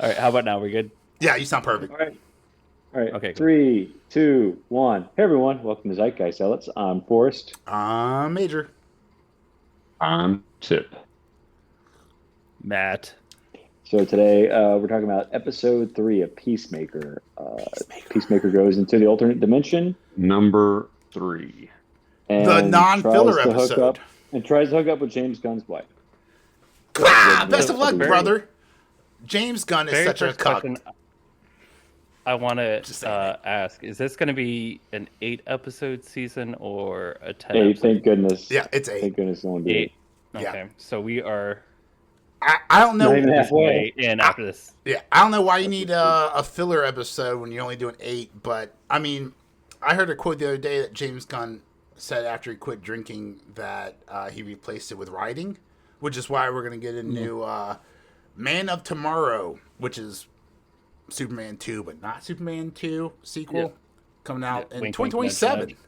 All right, how about now? We good? Yeah, you sound perfect. All right. Okay, cool. 3, 2, 1. Hey everyone, welcome to Zeitgeist Zealots. I'm Forrest. Major. Tip. Matt. So today we're talking about episode 3 of Peacemaker. Peacemaker goes into the alternate dimension Number 3. The and non-filler episode. tries to hook up with James Gunn's wife. Best of luck, very- brother. James Gunn is Very such a first cuck. question I want Just to saying it. ask: is this going to be an 8-episode season or a 10? Hey, episode? thank goodness. Yeah, it's Thank 8. goodness it won't be 8. Yeah. Okay, so we are I don't know. Not even this way halfway. in after this. Yeah, I don't know why you need a filler episode when you're only doing 8. But I mean, I heard a quote the other day that James Gunn said after he quit drinking that he replaced it with writing, which is why we're gonna get a new Man of Tomorrow, which is Superman 2, but not Superman 2 sequel Yep. coming out Yeah, in wink, wink, 2027. nudge, nudge.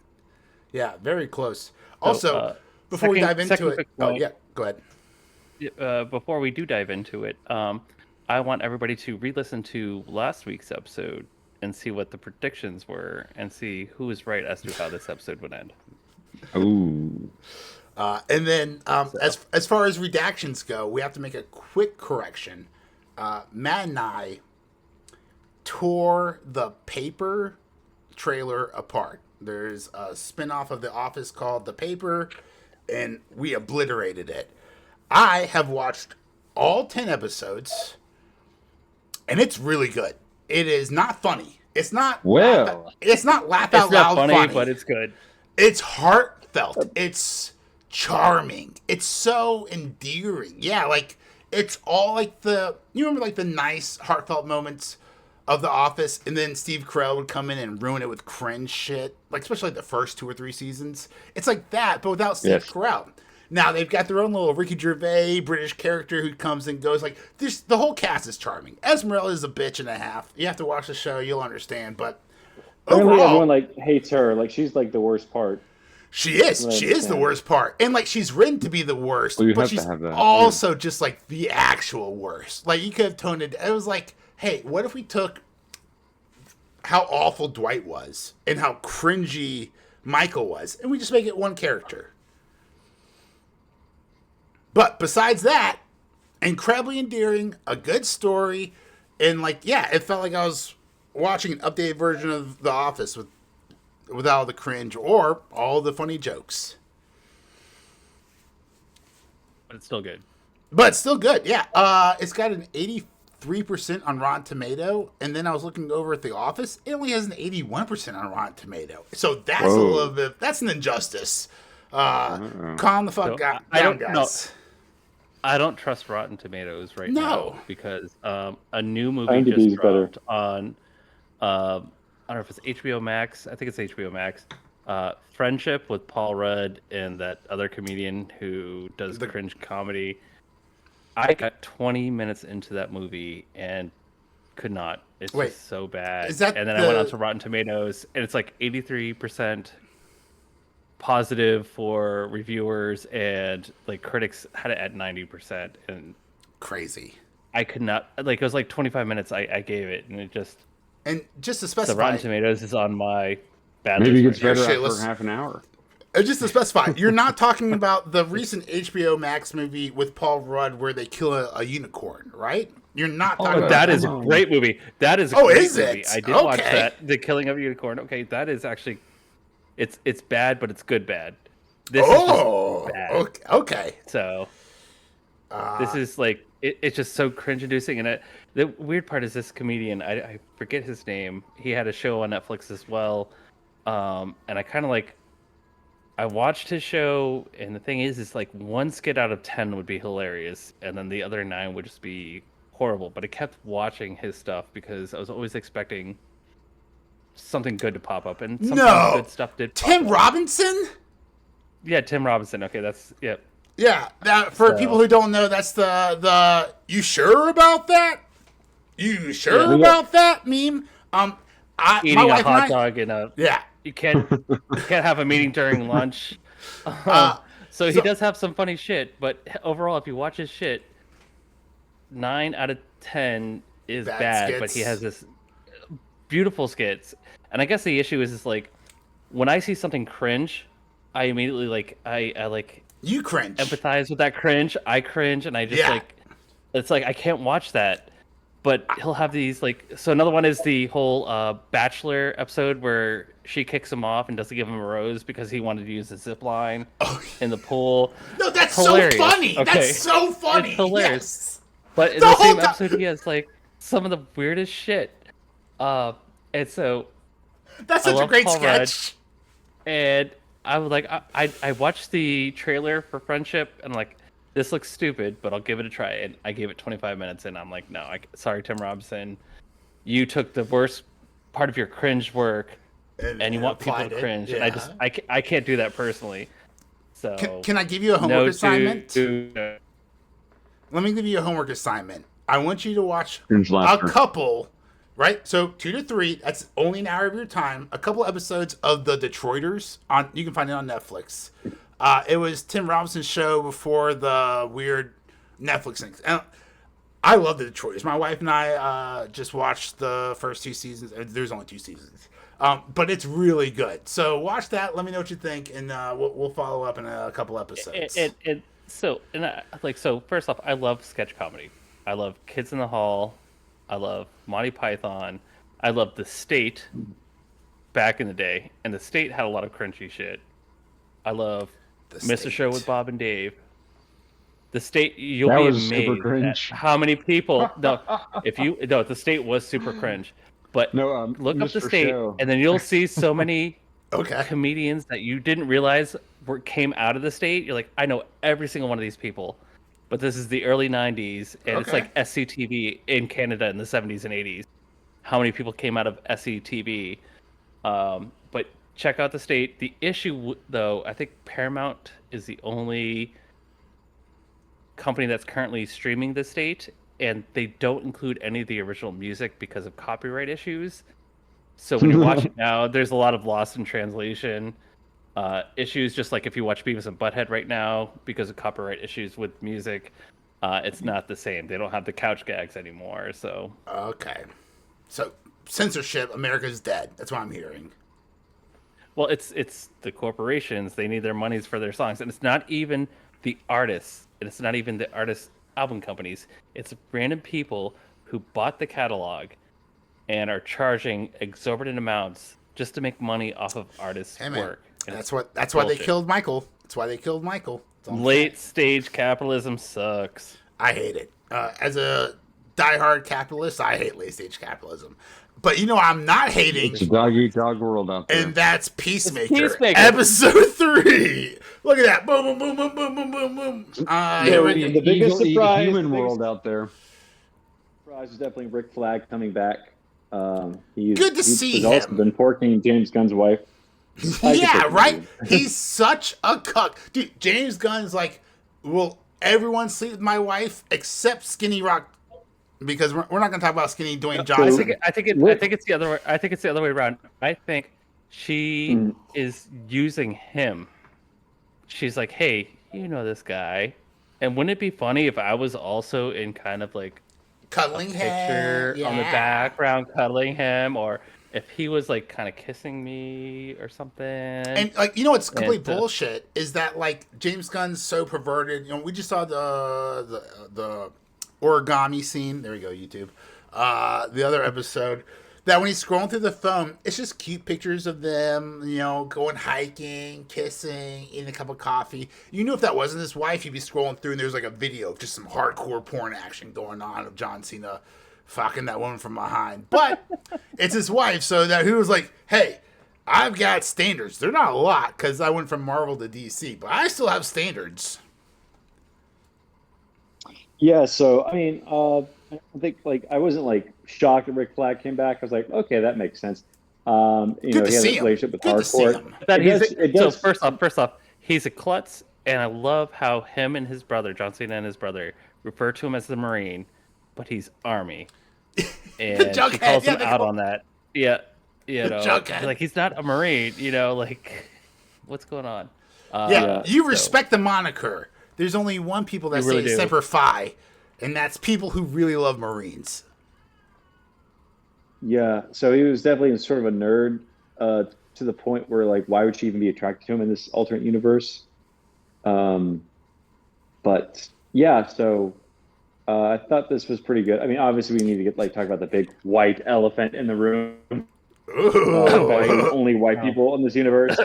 Yeah, very close. Also, before we second- dive into second it, quick oh point. yeah, go ahead. Before we do dive into it, I want everybody to re-listen to last week's episode and see what the predictions were and see who was right as to how this episode would end. Ooh. And then, as far as redactions go, we have to make a quick correction. Matt and I tore the paper trailer apart. There's a spin-off of The Office called The Paper, and we obliterated it. I have watched all 10 episodes, and it's really good. It is not funny. It's not it's not laugh out It's not loud funny, but it's good. It's heartfelt. It's charming. It's so endearing. Yeah, like it's all like you remember like the nice heartfelt moments of The Office, and then Steve Carell would come in and ruin it with cringe shit, like especially like the first 2 or 3 seasons. It's like that, but without Steve Yes. Carell. Now they've got their own little Ricky Gervais British character who comes and goes. Like this, the whole cast is charming. Esmeralda is a bitch and a half. You have to watch the show, you'll understand. But Apparently overall, everyone like hates her. Like she's like the worst part. she is. Right, She is the yeah. worst part. And like she's written to be the worst, Well, you but have to she's have that, also just like the actual worst. Like you could have toned it. It was like, hey, what if we took how awful Dwight was and how cringy Michael was, and we just make it one character. But besides that, incredibly endearing, a good story, and like, yeah, it felt like I was watching an updated version of The Office with all the cringe or all the funny jokes. But it's still good. But it's still good, yeah. It's got an 83% on Rotten Tomato, and then I was looking over at The Office. It only has an 81% on Rotten Tomato. So that's a Whoa. little bit. That's an injustice. Calm the fuck So, down, I don't know. guys. I don't trust Rotten Tomatoes right No. now because a new movie IMDb just is better. dropped on I don't know if it's HBO Max. I think it's HBO Max. Friendship with Paul Rudd and that other comedian who does The- cringe comedy. I got 20 minutes into that movie and could not. It's Wait, just so bad. is that and then I went the- on to Rotten Tomatoes and it's like 83% positive for reviewers and like critics had it at 90%, and Crazy. I could not, like, it was like 25 minutes I gave it, and it just, And just to the specify, Rotten Tomatoes is on my bad Maybe it list gets right better Shit, after let's- half an hour. just to specify, you're not talking about the recent HBO Max movie with Paul Rudd where they kill a unicorn, right? You're not talking now. about That is a come on. great movie. That is a Oh, great is movie. it? I did watch Okay. that, The Killing of a Unicorn. Okay, that is actually, it's bad, but it's good bad. This is Oh, just bad. okay. So this is like it's just so cringe inducing, and the weird part is this comedian, I forget his name. He had a show on Netflix as well, and I kind of like I watched his show, and the thing is like one skit out of 10 would be hilarious, and then the other 9 would just be horrible. But I kept watching his stuff because I was always expecting something good to pop up, and sometimes No. good stuff did. Pop Tim up. Robinson? Yeah, Tim Robinson. Okay, that's yeah. Yeah, that for So- people who don't know, that's the you sure about that? You sure Yeah. about that meme? my Eating a wife and hot I, dog in a yeah. you can't have a meeting during lunch. So he so- does have some funny shit, but overall, if you watch his shit, 9 out of 10 is Bad bad, but he skits. has this beautiful skits. And I guess the issue is like when I see something cringe, I immediately like I like You cringe. empathize with that cringe. I cringe, and I just Yeah. like it's like I can't watch that. But he'll have these like so another one is the whole Bachelor episode where she kicks him off and doesn't give him a rose because he wanted to use the zip line Oh, in the pool. no, that's Hilarious. so funny. Okay. That's so funny. It's hilarious. Yes. But in The the whole same time- episode, he has like some of the weirdest shit. And so That's I such a love great Paul Rudd. sketch. and I was like, I watched the trailer for Friendship, and I'm like, this looks stupid, but I'll give it a try. And I gave it 25 minutes, and I'm like, no, sorry, Tim Robinson, you took the worst part of your cringe work, and you want people applied to it. cringe, Yeah. and I can't do that personally. So Can I give you a homework no assignment? to Let me give you a homework assignment. I want you to watch Cringe a laughter. couple, right? So 2 to 3. That's only an hour of your time. A couple episodes of the Detroiters on. You can find it on Netflix. It was Tim Robinson's show before the weird Netflix things. And I love the Detroiters. My wife and I just watched the first 2 seasons. There's only 2 seasons, but it's really good. So watch that. Let me know what you think, and we'll follow up in a couple episodes. So first off, I love sketch comedy. I love Kids in the Hall. I love Monty Python. I love The State back in the day, and The State had a lot of cringy shit. I love The Mr. State. Show with Bob and Dave. The State, you'll That be was super amazed at cringe. how many people. The State was super cringe. But No, look up The Mr. State, Show. and then you'll see so many Okay. comedians that you didn't realize came out of the state. You're like, I know every single one of these people, but this is the early '90s, and it's Okay. like SCTV in Canada in the '70s and '80s. How many people came out of SCTV? But check out the state. The issue, though, I think Paramount is the only company that's currently streaming the state, and they don't include any of the original music because of copyright issues. So when you watch it now, there's a lot of lost in translation issues. Just like if you watch Beavis and Butthead right now, because of copyright issues with music, it's not the same. They don't have the couch gags anymore. So Okay. So censorship, America's dead. That's what I'm hearing. well, it's the corporations. They need their monies for their songs, and it's not even the artists, and it's not even the artist album companies. It's random people who bought the catalog and are charging exorbitant amounts just to make money off of artists' Hey, man. work. And That's it's why they bullshit. killed Michael. That's why they killed Michael. That's all I'm Late stage capitalism sucks. I hate it. As a diehard capitalist, I hate late stage capitalism. But I'm not hating, It's a dog eat dog world out there. and that's Peacemaker, Peacemaker. episode 3. Look at that! Boom, boom, boom, boom, boom, boom, boom, boom. Here we the biggest surprise- human the biggest- world out there. Surprise is definitely Rick Flag coming back. Good to see He's also him. been porking James Gunn's wife. I Yeah, could right? believe He's such a cuck. Dude, James Gunn's like, will everyone sleep with my wife except Skinny Rock? Because we're not going to talk about Skinny Dwayne I Johnson. think it's the other way. I think it's the other way around. I think she Mm. is using him. She's like, hey, you know this guy, and wouldn't it be funny if I was also in kind of like Cuddling picture him. on the Yeah. background cuddling him, or if he was like kind of kissing me or something. And what's complete And, bullshit is that like James Gunn's so perverted. We just saw the origami scene. There we go, YouTube. The other episode that when he's scrolling through the phone, it's just cute pictures of them, going hiking, kissing, eating a cup of coffee. You knew if that wasn't his wife, he'd be scrolling through and there's like a video of just some hardcore porn action going on of John Cena fucking that woman from behind. But it's his wife, so that he was like, hey, I've got standards. They're not a lot because I went from Marvel to DC, but I still have standards. Yeah, so I mean, I think like I wasn't like shocked that Rick Flag came back. I was like, okay, that makes sense. Good He to has see a him. relationship with Good to see Hardcore. him. that It he's does- it does- so first off, he's a klutz, and I love how him and his brother, John Cena and his brother, refer to him as the Marine, but he's Army, and she Jughead, calls yeah, him they out call- on that. Yeah, Jughead. like he's not a Marine, like what's going on? Yeah, you so- respect the moniker. There's only one people that You really say do. Semper Fi, and that's people who really love Marines. Yeah, so he was definitely sort of a nerd to the point where like, why would she even be attracted to him in this alternate universe? Um, but yeah, so I thought this was pretty good. I mean, obviously, we need to get like talk about the big white elephant in the room, Oh boy. affecting only white Oh. people in this universe.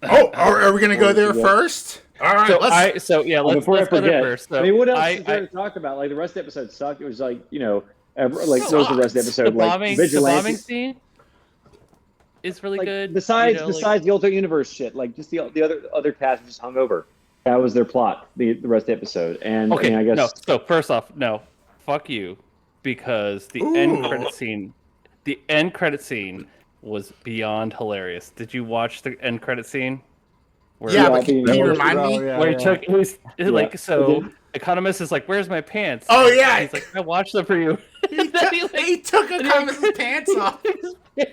Oh, are we gonna go there Yeah. first? All right, let's. Let's Before I go there forget, first. So I mean, what else is there I to talk about? Like the rest of the episode sucked. It was like like what was the rest of the Sucked. episode? Like the bombing vigilante. scene is really Like good. besides the alternate universe shit, like just the other cast just hung over. That was their plot. The rest of the episode, and Okay, I mean, I guess no. So first off, no, fuck you, because the end credit scene was beyond hilarious. Did you watch the end credit scene? Where Yeah, Yeah, but can you remind me? where he took he's like I so did. Economist is like, "Where's my pants?" Oh, And yeah. he's like, "I watched them for you." He, And then he took a Economist's pants off.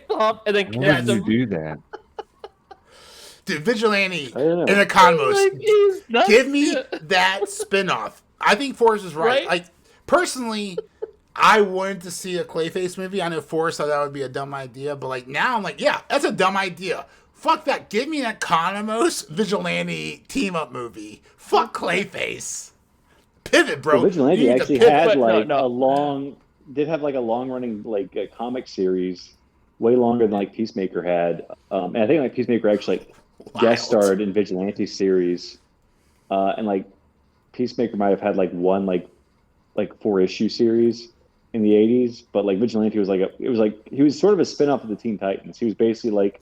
off and then Why kissed would him. you do that? Dude, Vigilante I don't know. and Economist. Like, he's nuts. Give me that spinoff. I think Forrest is right. Right? Like, personally, I wanted to see a Clayface movie. I know Forrest thought that would be a dumb idea, but like now I'm like, yeah, that's a dumb idea. Fuck that. Give me an Economist Vigilante team up movie. Fuck Clayface. Pivot, bro. Well, Vigilante You need to actually pivot. had But like no. a long, did have like a long running like a comic series, way longer than like Peacemaker had. And I think like Peacemaker actually guest Wild. starred in Vigilante series, and like Peacemaker might have had like one like 4 issue series in the '80s, but like Vigilante was he was sort of a spin off of the Teen Titans. He was basically like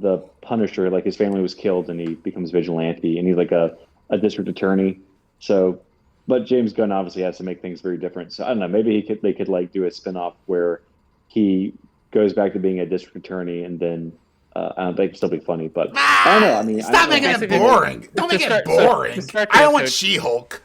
the Punisher, like his family was killed and he becomes Vigilante, and he's like a district attorney. So, but James Gunn obviously has to make things very different. So I don't know, maybe they could like do a spin-off where he goes back to being a district attorney, and then I don't think it'd still be funny, but I don't know. I mean, Stop making it basically- boring. Don't make to it start- so, boring. to start the I don't want episode- She-Hulk.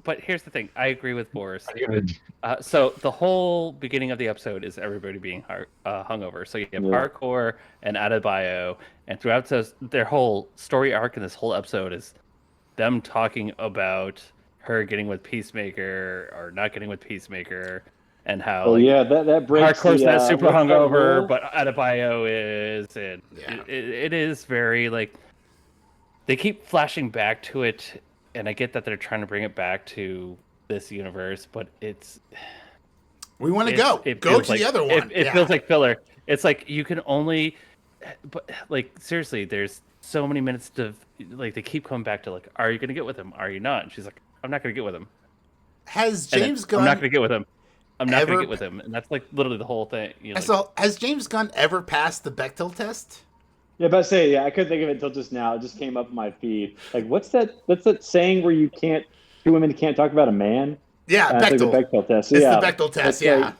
But here's the thing. I agree with Boris. Good. So the whole beginning of the episode is everybody being hungover. So you have Yeah. Hardcore and Adebayo, and throughout their whole story arc in this whole episode is them talking about her getting with Peacemaker or not getting with Peacemaker, and how oh yeah, that breaks Hardcore's the, not super what's that hungover, rule? but Adebayo is, and Yeah. it is very like they keep flashing back to it, and I get that they're trying to bring it back to this universe, but We want to it go feels to like, the other one. It feels like filler. It's like you can only, but like seriously, there's so many minutes to like they keep coming back to like, are you gonna get with him? Are you not? And she's like, I'm not gonna get with him. Has And then, James Gunn I'm not gonna get with him. I'm not ever- gonna get with him, and that's like literally the whole thing. You're like, So has James Gunn ever passed the Bechdel test? Yeah, but I say, yeah, I couldn't think of it until just now. It just came up in my feed. Like, what's that? That's that saying where two women can't talk about a man. Yeah, It's like the Bechdel. Bechdel test. It's Yeah, the Bechdel test. That's Yeah. like-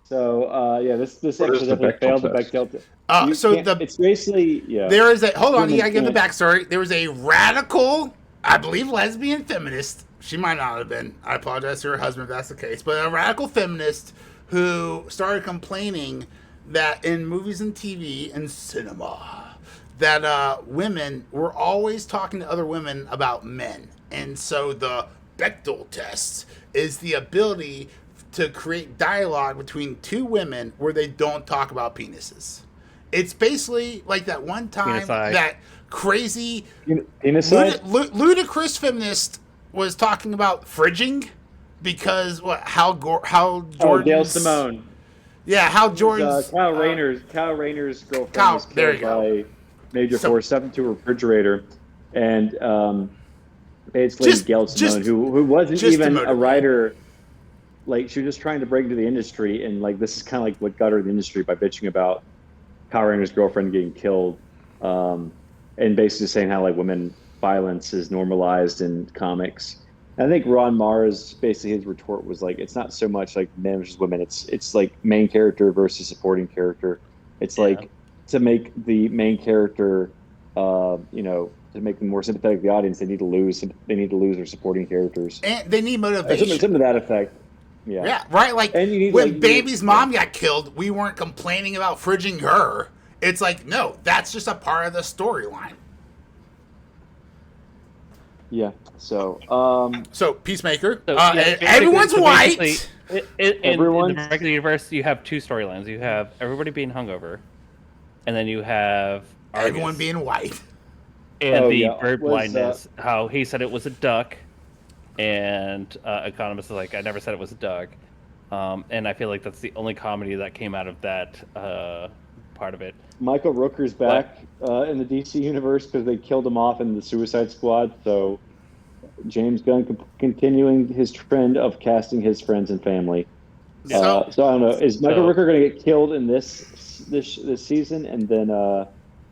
so yeah, this What is episode the definitely failed the Bechdel Bechdel test. You So can't- it's basically there is a hold on. Women You gotta give the can't- backstory. There was a radical, I believe, lesbian feminist. She might not have been. I apologize to her husband if that's the case. But a radical feminist who started complaining that in movies and TV and cinema that women were always talking to other women about men, and so the Bechdel test is the ability to create dialogue between two women where they don't talk about penises. It's basically like that one time Penicide. that crazy Penicide? ludicrous feminist was talking about fridging because how Oh, Jordan's Gail Simone. yeah, how Jordan's Kyle Rayner's girlfriend Kyle, was there killed you by Major So- Force, stepped into a refrigerator, and basically Gail Simone, who wasn't just even to a writer, like she was just trying to break into the industry, and like this is kind of like what got her in the industry by bitching about Kyle Rayner's girlfriend getting killed, and basically saying how like women violence is normalized in comics. I think Ron Mars basically his retort was like, it's not so much like men versus women. It's like main character versus supporting character. It's like to make the main character, to make them more sympathetic to the audience, they need to lose their supporting characters. and they need Or motivation. something to that effect. Yeah. Yeah, right. Like And you need, when like, Baby's mom got killed, we weren't complaining about fridging her. It's like no, that's just a part of the storyline. Yeah. So, So Peacemaker. So yeah, Everyone's white. In the regular universe, you have two storylines. You have everybody being hungover, and then you have Everyone Argus being white. and the yeah, bird was, blindness. How he said it was a duck, and Economist is like, I never said it was a duck. And I feel like that's the only comedy that came out of that part of it. Michael Rooker's back in the DC universe because they killed him off in the Suicide Squad. So James Gunn continuing his trend of casting his friends and family. So I don't know. Is Michael Rooker going to get killed in this season and then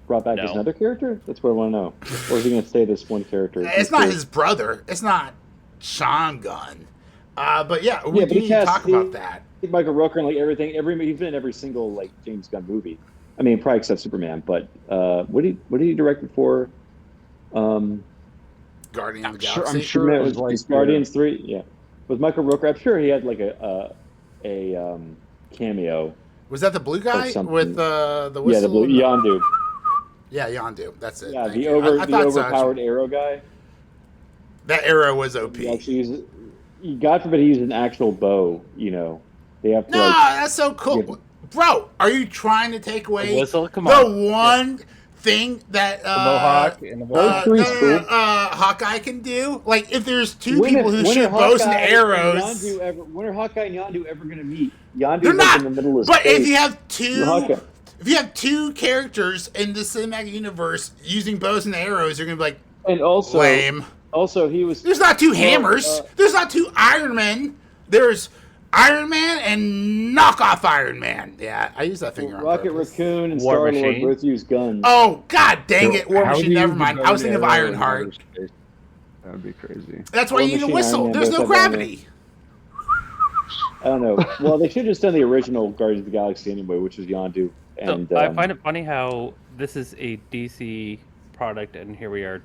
brought back as another character? That's what I want to know. Or is he going to stay this one character? It's not his brother. It's not Sean Gunn. But yeah, we need to talk about that. Michael Rooker and like everything. He's been in every single like James Gunn movie. I mean, probably except Superman. But what did he direct before? Guardians of the Galaxy. I'm sure it was like Guardians 3. Yeah, with Michael Rooker. I'm sure he had like a cameo. Was that the blue guy with the whistle? Yeah, the blue Yondu. Yeah, Yondu. That's it. Yeah, the overpowered arrow guy. That arrow was OP. God forbid he used an actual bow. You know, they have to. No, that's so cool, bro. Are you trying to take away the one thing that the Mohawk and the Hawkeye can do? Like, if there's two people who shoot bows and arrows, when are Hawkeye and Yondu ever going to meet? Yondu they're not in the middle of But space. if you have two characters in the cinematic universe using bows and arrows, you're gonna be like, and also lame. Also, he was. There's not two hammers. There's not two Iron Men. There's Iron Man and knockoff Iron Man. Yeah, I use that finger on Rocket purpose. Raccoon and Star-Lord both use guns. Oh, god dang it. War Machine, never mind. I was thinking of Ironheart. That would be crazy. That's why you need a whistle. There's no gravity. I don't know. Well, they should have just done the original Guardians of the Galaxy anyway, which was Yondu. And I find it funny how this is a DC product, and here we are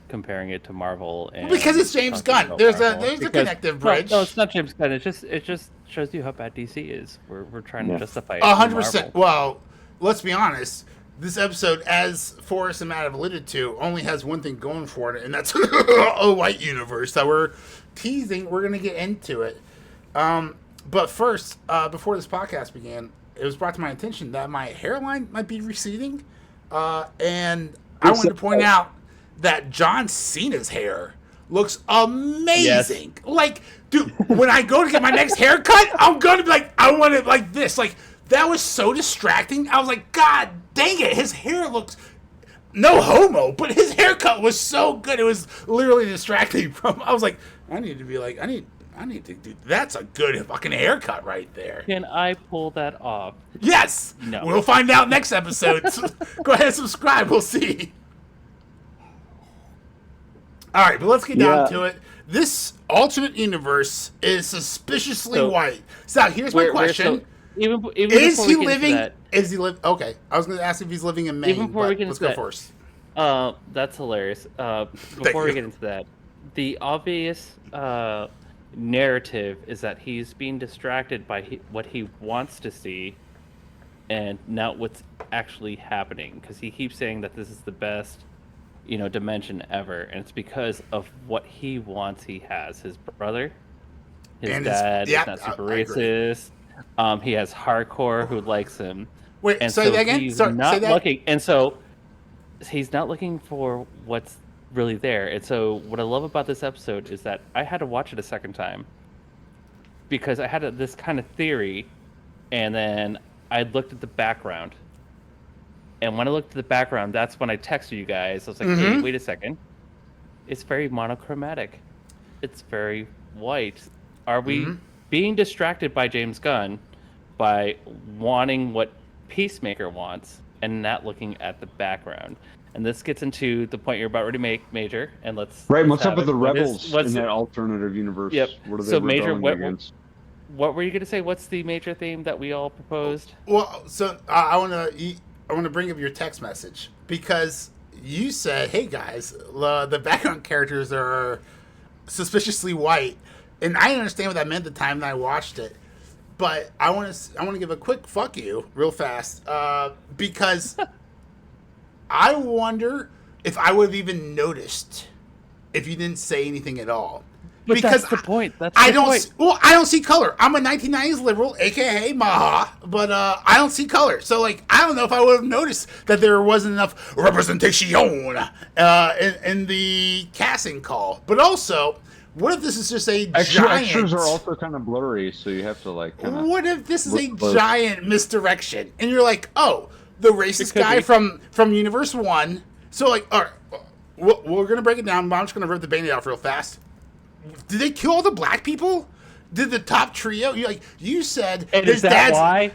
comparing it to Marvel. And because it's James Gunn. There's a connective bridge. No, it's not James Gunn. It just shows you how bad DC is. We're trying to justify it. 100%. Well, let's be honest. This episode, as Forrest and Matt have alluded to, only has one thing going for it, and that's a white universe that we're teasing. We're going to get into it. But first, before this podcast began, it was brought to my attention that my hairline might be receding. And I wanted to point out that John Cena's hair looks amazing. Yes. Like, dude, when I go to get my next haircut, I'm going to be like, I want it like this. Like, that was so distracting. I was like, God dang it. His hair looks, no homo, but his haircut was so good. It was literally distracting from, I was like, I need to do, that's a good fucking haircut right there. Can I pull that off? Yes! No. We'll find out next episode. Go ahead and subscribe. We'll see. All right, but let's get down to it. This alternate universe is suspiciously white. So here's my question. Even is he living? Is he live? Okay, I was going to ask if he's living in Maine. Even before we get let's into go first. That's hilarious. Before we get into that, the obvious narrative is that he's being distracted by what he wants to see, and not what's actually happening. Because he keeps saying that this is the best, dimension ever, and it's because of what he wants. He has his brother, his dad is not super racist. He has hardcore who likes him. Wait, and say that again. He's Sorry, not say that. looking, and so he's not looking for what's really there. And so what I love about this episode is that I had to watch it a second time because I had this kind of theory, and then I looked at the background. And when I looked at the background, that's when I texted you guys. I was like, hey, wait a second. It's very monochromatic. It's very white. Are we being distracted by James Gunn by wanting what Peacemaker wants and not looking at the background? And this gets into the point you're about ready to make, Major. And let's what's up with the rebels in that alternative universe? Yep. What are they so, Major, against? What were you going to say? What's the major theme that we all proposed? Well, so I want to bring up your text message because you said, "Hey guys, the background characters are suspiciously white," and I didn't understand what that meant at the time that I watched it. But I want to give a quick fuck you real fast because I wonder if I would have even noticed if you didn't say anything at all. But because that's the point. I don't see color. I'm a 1990s liberal, aka Maha, but I don't see color. So like, I don't know if I would have noticed that there wasn't enough representation in the casting call. But also, what if this is just a giant? Extras are also kind of blurry, so you have to like. What if this is a giant misdirection, and you're like, oh, the racist guy from Universe 1. So like, all right, we're gonna break it down. But I'm just gonna rip the Band-Aid off real fast. Did they kill all the black people? Did the top trio? You said and his dad's why?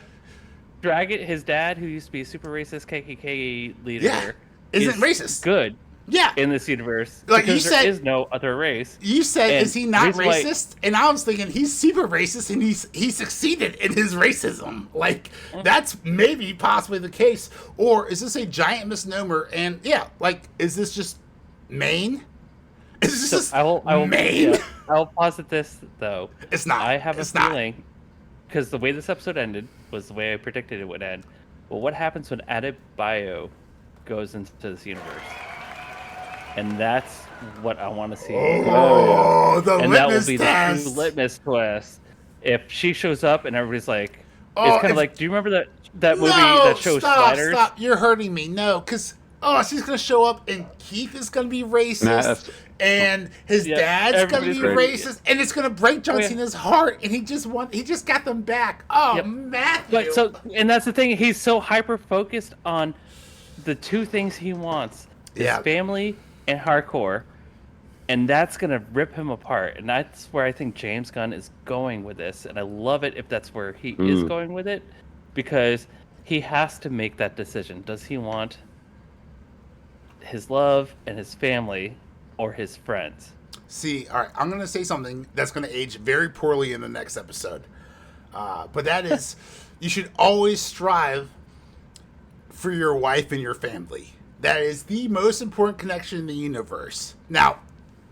Dragon, his dad, who used to be a super racist KKK leader, isn't racist. Good. Yeah. In this universe. Like you said, there is no other race. You said, is he not racist? And I was thinking he's super racist and he succeeded in his racism. Like, that's maybe possibly the case. Or is this a giant misnomer? And is this just Maine? Is this Maine? Yeah, I'll posit this, though. It's not. I have a feeling, because the way this episode ended was the way I predicted it would end. Well, what happens when Adebayo goes into this universe? And that's what I want to see. The and litmus that will be test. the litmus twist. If she shows up and everybody's like, it's kind of like, do you remember that movie that shows spiders? Stop! You're hurting me. No, because she's gonna show up and Keith is gonna be racist, and his dad's gonna be racist, and it's gonna break John Cena's heart, and he just got them back. Matthew. But and that's the thing. He's so hyper focused on the two things he wants: his family and hardcore, and that's gonna rip him apart. And that's where I think James Gunn is going with this, and I love it if that's where he is going with it, because he has to make that decision. Does he want his love and his family, or his friends? See, all right, I'm going to say something that's going to age very poorly in the next episode. But that is, you should always strive for your wife and your family. That is the most important connection in the universe. Now,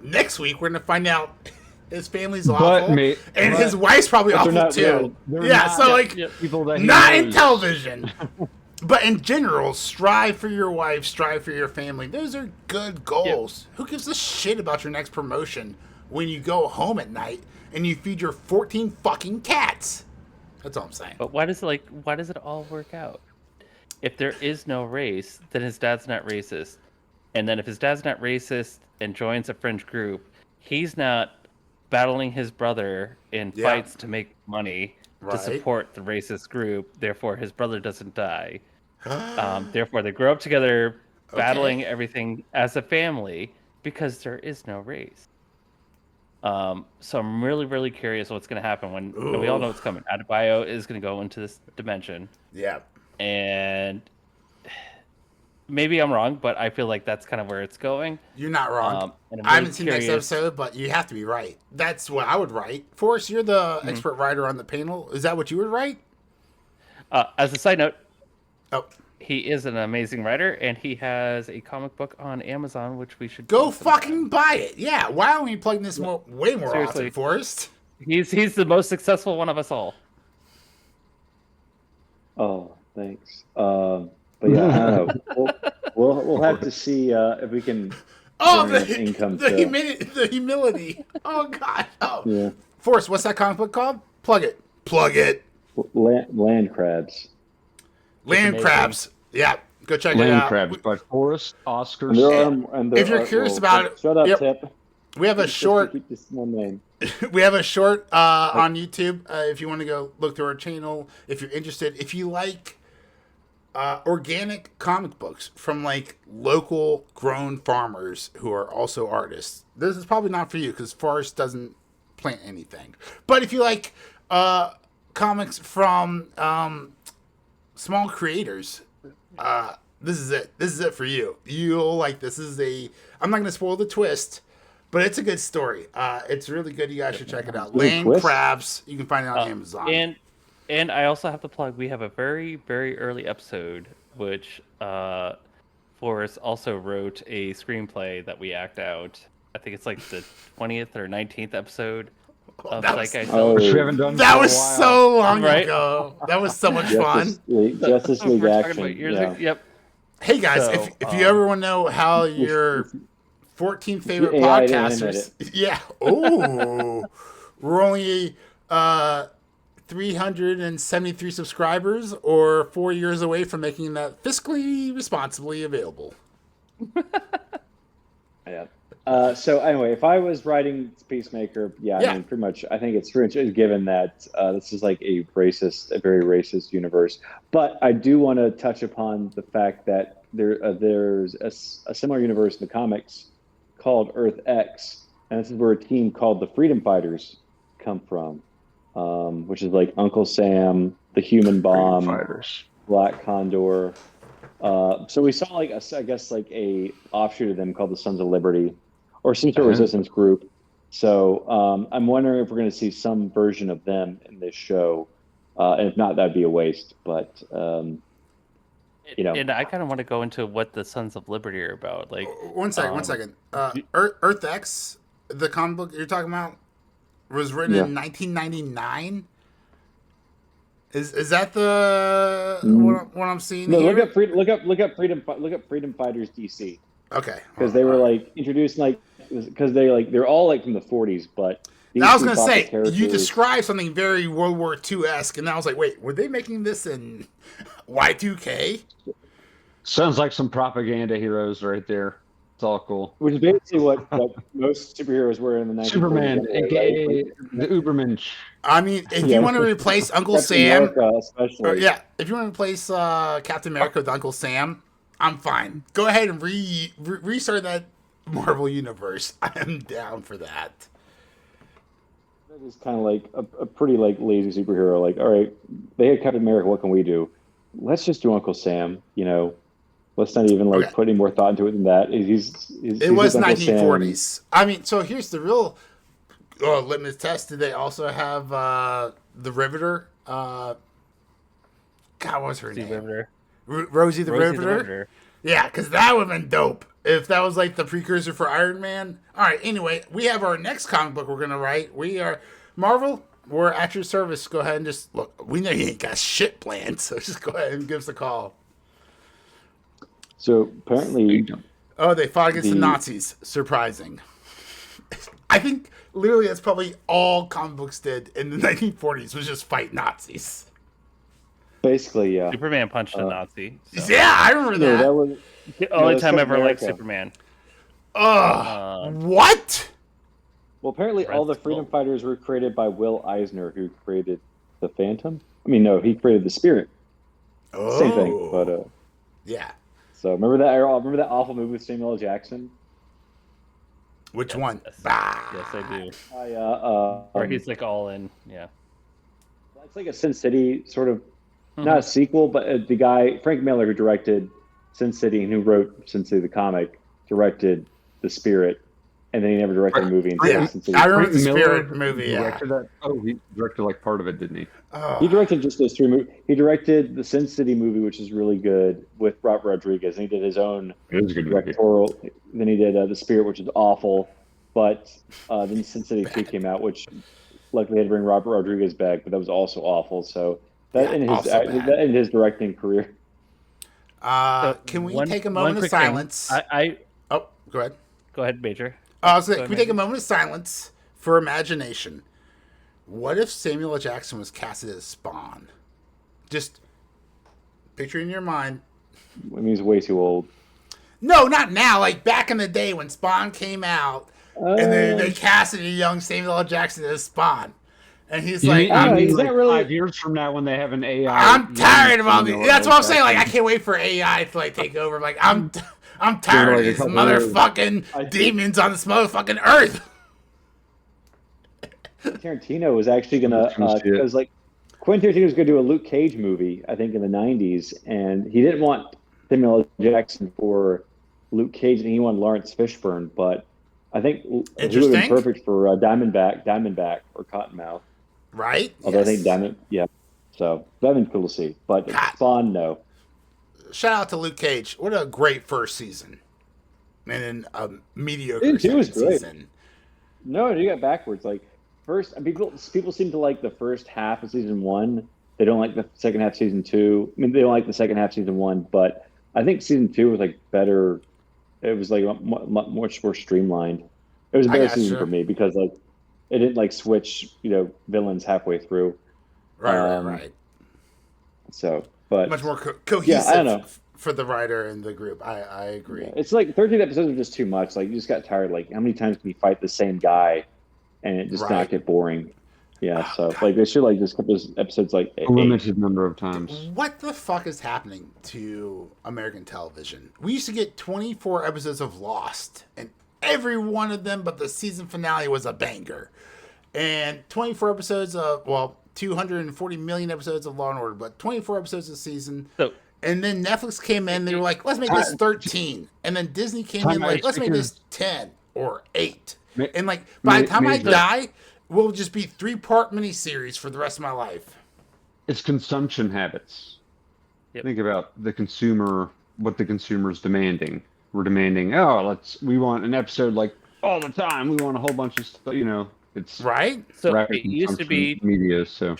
next week, we're going to find out his family's awful, and his wife's probably awful too. People that not in television. But in general, strive for your wife, strive for your family. Those are good goals. Yep. Who gives a shit about your next promotion when you go home at night and you feed your 14 fucking cats? That's all I'm saying. But why does it all work out? If there is no race, then his dad's not racist. And then if his dad's not racist and joins a fringe group, he's not battling his brother in fights to make money. To support the racist group, therefore his brother doesn't die. Therefore they grow up together, battling everything as a family because there is no race. So I'm really, really curious what's going to happen when we all know what's coming. Adebayo is going to go into this dimension. Yeah, and maybe I'm wrong, but I feel like that's kind of where it's going. You're not wrong. I haven't seen the next episode, but you have to be right. That's what I would write. Forrest, you're the expert writer on the panel. Is that what you would write? As a side note, he is an amazing writer, and he has a comic book on Amazon, which we should go fucking buy it. Yeah, why aren't we plugging this way more often, Forrest? He's the most successful one of us all. Oh, thanks. But yeah, I don't know. We'll have to see if we can. The humility. Oh God. Oh. Yeah. Forrest, what's that comic book called? Plug it. Land Crabs. Land Crabs. Yeah. Go check it out. Land Crabs by Forrest Oscar. If you're curious about it, shut up, Tip. We have a short. Keep this one name. We have a short on YouTube. If you want to go look through our channel, if you're interested, if you like organic comic books from like local grown farmers who are also artists, this is probably not for you because Forrest doesn't plant anything. But if you like comics from small creators, this is it. This is it for you. You'll like this. I'm not going to spoil the twist, but it's a good story. It's really good. You guys should check it out. Land Crabs. You can find it on Amazon. And I also have to plug, we have a very, very early episode, which Forrest also wrote a screenplay that we act out. I think it's like the 20th or 19th episode of Psych. Which we haven't done that was so long ago. That was so much fun. Justice League Action. Yep. Hey guys, if you ever want to know how your 14 favorite AI to animate podcasters. Yeah. Oh, we're only 373 subscribers, or 4 years away from making that fiscally responsibly available. Yeah. So anyway, if I was writing Peacemaker, I Yeah. mean, pretty much, I think it's pretty much given that this is like a very racist universe. But I do want to touch upon the fact that there's a similar universe in the comics called Earth X, and this is where a team called the Freedom Fighters come from, which is like Uncle Sam, the Human Bomb, Fighters. Black Condor. So we saw like I guess like a offshoot of them called the Sons of Liberty, or some sort of resistance group. So I'm wondering if we're going to see some version of them in this show, and if not, that'd be a waste. But you know, And I kind of want to go into what the Sons of Liberty are about. Like, One second. Earth X, the comic book you're talking about, was written in 1999. Is that the what I'm seeing no, here? look up Freedom Fighters DC, Okay, because they were like introduced like because they're all like from the 40s, but these now I was two gonna fought the say you characters- described something very World War II esque, and I was like, wait, were they making this in Y2K? Sounds like some propaganda heroes right there. It's all cool. which is basically what most superheroes were in the 1940s. Superman, anyway, aka right? the Ubermensch. I mean, if Yeah. you want to replace Uncle Captain Sam, America, especially. if you want to replace Captain America with Uncle Sam, I'm fine. Go ahead and restart that Marvel universe. I am down for that. It is kind of like a pretty like lazy superhero. Like, all right, they had Captain America. What can we do? Let's just do Uncle Sam. You know, let's not even like put any more thought into it than that. It He's was Uncle Sam. 1940s. I mean, so here's the real litmus test. Did they also have the Riveter? God, what was her name? Riveter. Rosie the Riveter? Yeah, because that would have been dope if that was like the precursor for Iron Man. All right, anyway, we have our next comic book we're going to write. We are Marvel. We're at your service. Go ahead and just look. We know you ain't got shit planned, so just go ahead and give us a call. So apparently, Oh, they fought against the Nazis. Surprising. I think literally that's probably all comic books did in the 1940s was just fight Nazis. basically, yeah. Superman punched a Nazi. So. Yeah, I remember No, that. that was The only it's time I Captain ever liked America. Superman. What? Well, apparently all the Red Freedom Skull. Fighters were created by Will Eisner, who created the Phantom. I mean, no, he created the Spirit. Oh. Same thing, but Yeah. so remember that awful movie with Samuel L. Jackson? Which Yes, one? yes. Bah. Yes, I do. Where Where he's like all in. Yeah. it's like a Sin City sort of, not a sequel, but the guy Frank Miller, who directed Sin City and who wrote Sin City the comic, directed The Spirit, and then he never directed a movie until Yeah, Sin City. I remember the Frank Miller Spirit movie. Yeah. directed that. Oh, he directed like part of it, didn't he? He directed just those three movies. He directed the Sin City movie, which is really good, with Robert Rodriguez, and he did his own It was a good movie. directorial. Then he did The Spirit, which is awful, but then Sin City 2 came out, which luckily had to bring Robert Rodriguez back, but that was also awful. So that Yeah, in his also bad. that in his directing career. Can we take a moment of quick thing. silence? Oh, go ahead. Go ahead, Major. I was like, Go can we ahead, take a moment of silence for imagination? What if Samuel L. Jackson was casted as Spawn? Just picture in your mind. I mean, he's way too old. No, not now. Like back in the day when Spawn came out, and they casted a young Samuel L. Jackson as Spawn, and he's like, I don't know, I'm, he's not really- 5 years from now when they have an AI. I'm tired of all these. female That's what I'm saying. Like, I Jackson. can't wait for AI to like take over. Like, I'm tired of like a these couple motherfucking demons on this motherfucking earth. Tarantino was actually gonna Some shit. because like Quentin Tarantino was gonna do a Luke Cage movie, I think in the '90s, and he didn't want Samuel L. Jackson for Luke Cage, and he wanted Lawrence Fishburne, but I think he would have been Interesting. perfect for Diamondback or Cottonmouth. Right? Although I Yes. think so that'd been cool to see. But God. Spawn, no. Shout out to Luke Cage. What a great first season. And then a mediocre Season two was second great. season. No, you got backwards. Like first, people seem to like the first half of season one. They don't like the second half of season two. I mean, they don't like the second half of season one, but I think season two was like better It was like much more streamlined. It was a I better got season you. for me because like it didn't like switch, villains halfway through. Right, right, Um, right. so, but Much more yeah, I don't cohesive know. for the writer and the group. I Yeah, agree. it's like 13 episodes are just too much. Like you just got tired. Like how many times can you fight the same guy and it just not Right. get boring? Yeah, Oh, so God. like they should like just cut those episodes like A eight. limited number of times. What the fuck is happening to American television? We used to get 24 episodes of Lost, and every one of them, but the season finale was a banger. And 24 episodes of, well, 240 million episodes of Law and Order, but 24 episodes a season. So And then Netflix came in, they were like, let's make this Time, 13. And then Disney came in, like, time let's make this because 10 or 8. And, like, by the time I major. die, we'll just be 3-part miniseries for the rest of my life. It's consumption habits. Yep. Think about the consumer, what the consumer's demanding. We're demanding, oh, we want an episode like all the time. We want a whole bunch of stuff, it's Right? so rapid it used to consumption be media. So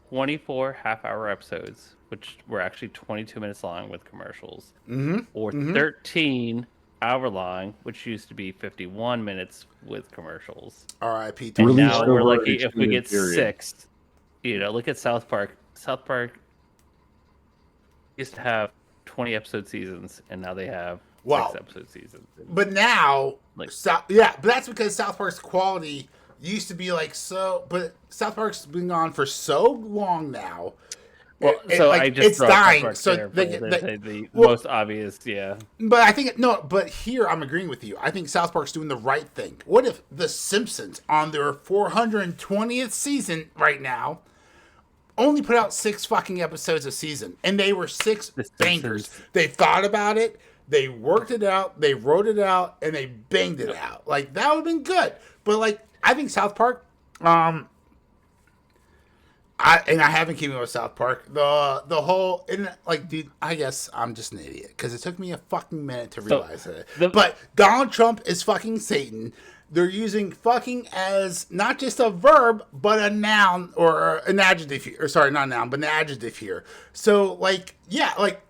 24 half-hour episodes, which were actually 22 minutes long with commercials, Mm-hmm. or Mm-hmm. 13 hour long, which used to be 51 minutes with commercials. R.I.P. And released now 24. we're over an lucky if we extended get period. 6. Look at South Park. South Park used to have 20 episode seasons, and now they have Wow. 6 episode seasons. But now, Like- yeah, but that's because South Park's quality used to be like so. But South Park's been on for so long now. Well, so like, I just it's throw South dying. Park So there they, for they, the well, most obvious, yeah. But I think no. But here I'm agreeing with you. I think South Park's doing the right thing. What if The Simpsons on their 420th season right now only put out 6 fucking episodes a season, and they were 6 The bangers. Simpsons. They thought about it, they worked it out, they wrote it out, and they banged it out. Like that would have been good. But like I think South Park, I haven't keeping up with South Park. The whole and like, dude, I guess I'm just an idiot because it took me a fucking minute to realize it. But Donald Trump is fucking Satan. They're using fucking as not just a verb, but a noun or an adjective. Or sorry, not a noun, but an adjective here. So like, yeah, like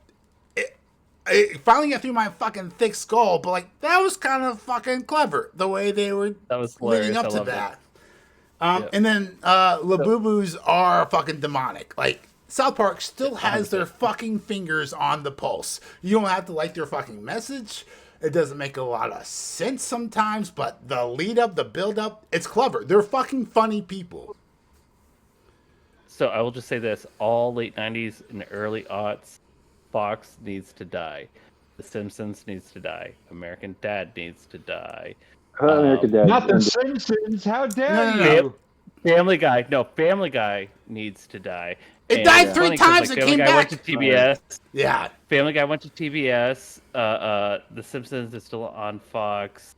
it finally got through my fucking thick skull. But like, that was kind of fucking clever the way they were That was leading hilarious. up I to loved that. it. And then Labubus are fucking demonic. Like South Park still has their fucking fingers on the pulse. You don't have to like their fucking message. It doesn't make a lot of sense sometimes, but the lead up, the build up, it's clever. They're fucking funny people. So I will just say this: all late '90s and early aughts, Fox needs to die. The Simpsons needs to die. American Dad needs to die. American Dad. Not the and- Simpsons. How dare No, no, you? no. Family Guy. No, Family Guy needs to die. It And died it's 3 funny 'cause, times. like, It Family came Guy went back. to TBS. Yeah. Family Guy went to TBS. The Simpsons is still on Fox.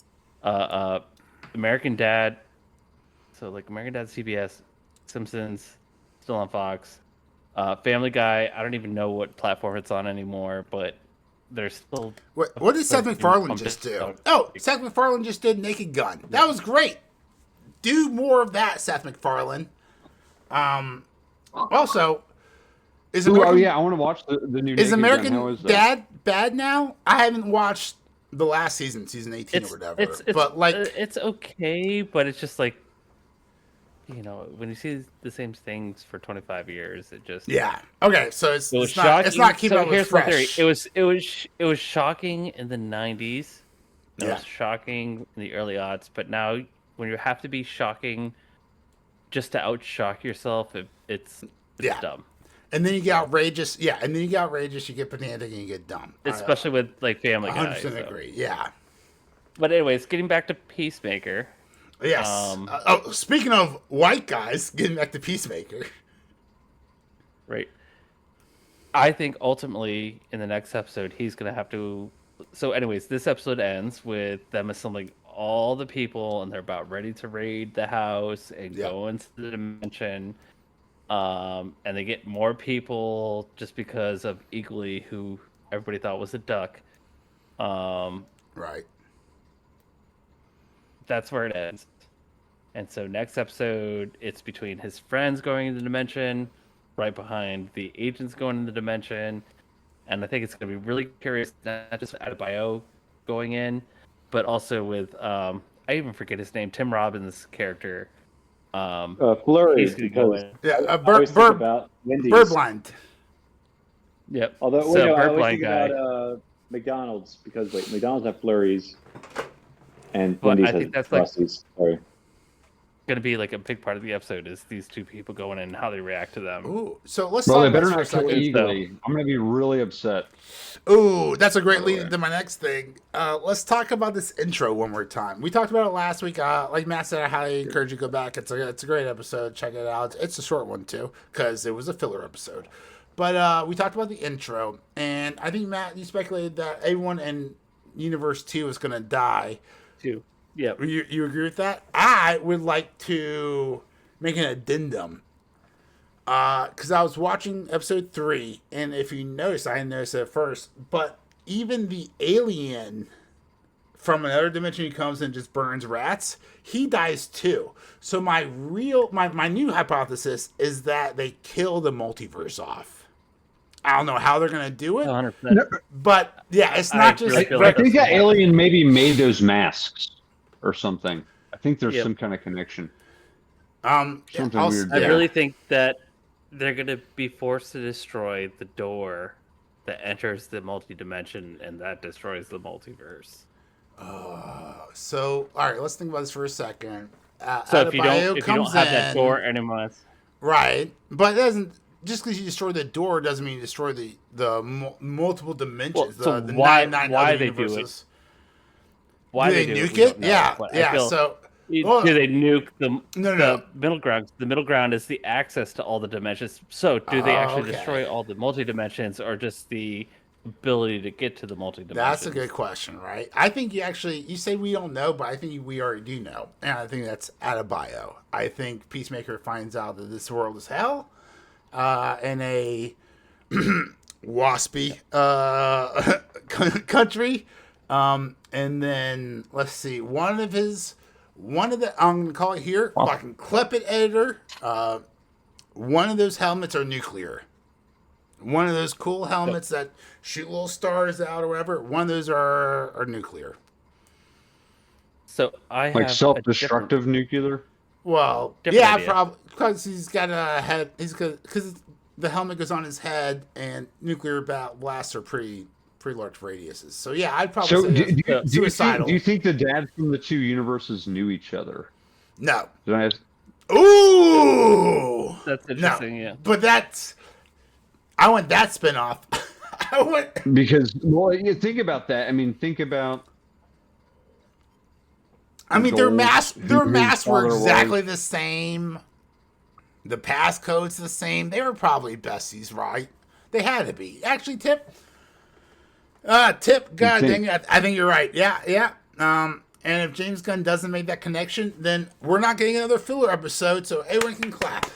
American Dad. So like American Dad's CBS. Simpsons still on Fox. Family Guy. I don't even know what platform it's on anymore, but there's still. What did Seth fucking MacFarlane pumped just do? out. Oh, Seth MacFarlane just did Naked Gun. That was great. Do more of that, Seth MacFarlane. Also, is Ooh, American, oh yeah, I want to watch the new. is Naked Gun. American How is that? Dad bad now? I haven't watched the last season, season 18 or whatever. But like, it's okay, but it's just like, when you see the same things for 25 years, it just yeah. Okay, so it's It was it's not shocking. it's not keeping So up with here's my theory. fresh. It was shocking in the 90s. It Yeah. was shocking in the early aughts, but now when you have to be shocking just to outshock yourself, it's Yeah. dumb. And then you get outrageous. Yeah, and then you get outrageous. You get pedantic, and you get dumb. Especially with like Family Guy. 100% so. agree. Yeah. But anyways, getting back to Peacemaker. Yes. Speaking of white guys, getting back to Peacemaker. Right. I think ultimately in the next episode he's gonna have to. So, anyways, this episode ends with them assembling all the people, and they're about ready to raid the house and Yep. go into the dimension. And they get more people just because of Eagly, who everybody thought was a duck. Right. That's where it ends. And so next episode, it's between his friends going in the dimension, right behind the agents going in the dimension. And I think it's going to be really curious, not just Adebayo going in, but also with I even forget his name, Tim Robbins' character. Flurry, He's gonna go because in. Yeah, I always think about Wendy's. Birdblind. Yep. Although, So I always Birdblind think guy. about McDonald's, because McDonald's have flurries and But Wendy's I has think that's like Frosties. Sorry. going to be like a big part of the episode is these two people going in and how they react to them. Ooh, so let's Well, talk they about better this for a not kill second. Eagly. I'm gonna be really upset. Ooh, that's a great By the lead way. into my next thing. Let's talk about this intro one more time. We talked about it last week. Like Matt said, I highly encourage you to go back. It's a great episode. Check it out. It's a short one too, because it was a filler episode. But we talked about the intro, and I think Matt, you speculated that everyone in Universe 2 is going to die. Too. Yep. You agree with that? I would like to make an addendum. Because I was watching episode 3, and if you notice, I didn't notice it at first, but even the alien from another dimension who comes and just burns rats, he dies too. So my new hypothesis is that they kill the multiverse off. I don't know how they're gonna do it, 100%. but yeah, it's I not just. really feel I like think that's that what alien maybe made those masks or something. I think there's Yep. some kind of connection. Something weird I Yeah. really think that they're going to be forced to destroy the door that enters the multi-dimension, and that destroys the multiverse. So all right, let's think about this for a second. So if you Adebayo don't have that in, door anymore, right? But it doesn't. Just because you destroy the door doesn't mean you destroy the multiple dimensions. Well, so the why- nine why other they do it? universes. why do they do nuke we don't it? know. Yeah, But I yeah. feel- So do well, they nuke the no. middle ground? The middle ground is the access to all the dimensions. So do they actually Okay. destroy all the multi-dimensions, or just the ability to get to the multi-dimensions? That's a good question, right? I think you say we don't know, but I think we already do know, and I think that's Adebayo. I think Peacemaker finds out that this world is hell, in a waspy country, and then let's see, one of the I'm gonna call it here, fucking clip it, editor. One of those helmets are nuclear. One of those cool helmets that shoot little stars out or whatever. One of those are nuclear. So I have Like a self-destructive nuclear. Well, Different yeah, idea. probably because he's got a head. Because the helmet goes on his head, and nuclear blasts are pretty large radiuses. So yeah, I'd probably So say that's suicidal. do you think the dads from the two universes knew each other? No. Did I ask? Ooh. That's interesting. Yeah. But I want that spinoff. I want. Because you think about that. I mean, think about. I mean, their masks were father exactly the same. The passcode's the same. They were probably besties, right? They had to be. Actually, Tip. God dang it. I think you're right. Yeah. And if James Gunn doesn't make that connection, then we're not getting another filler episode, so everyone can clap.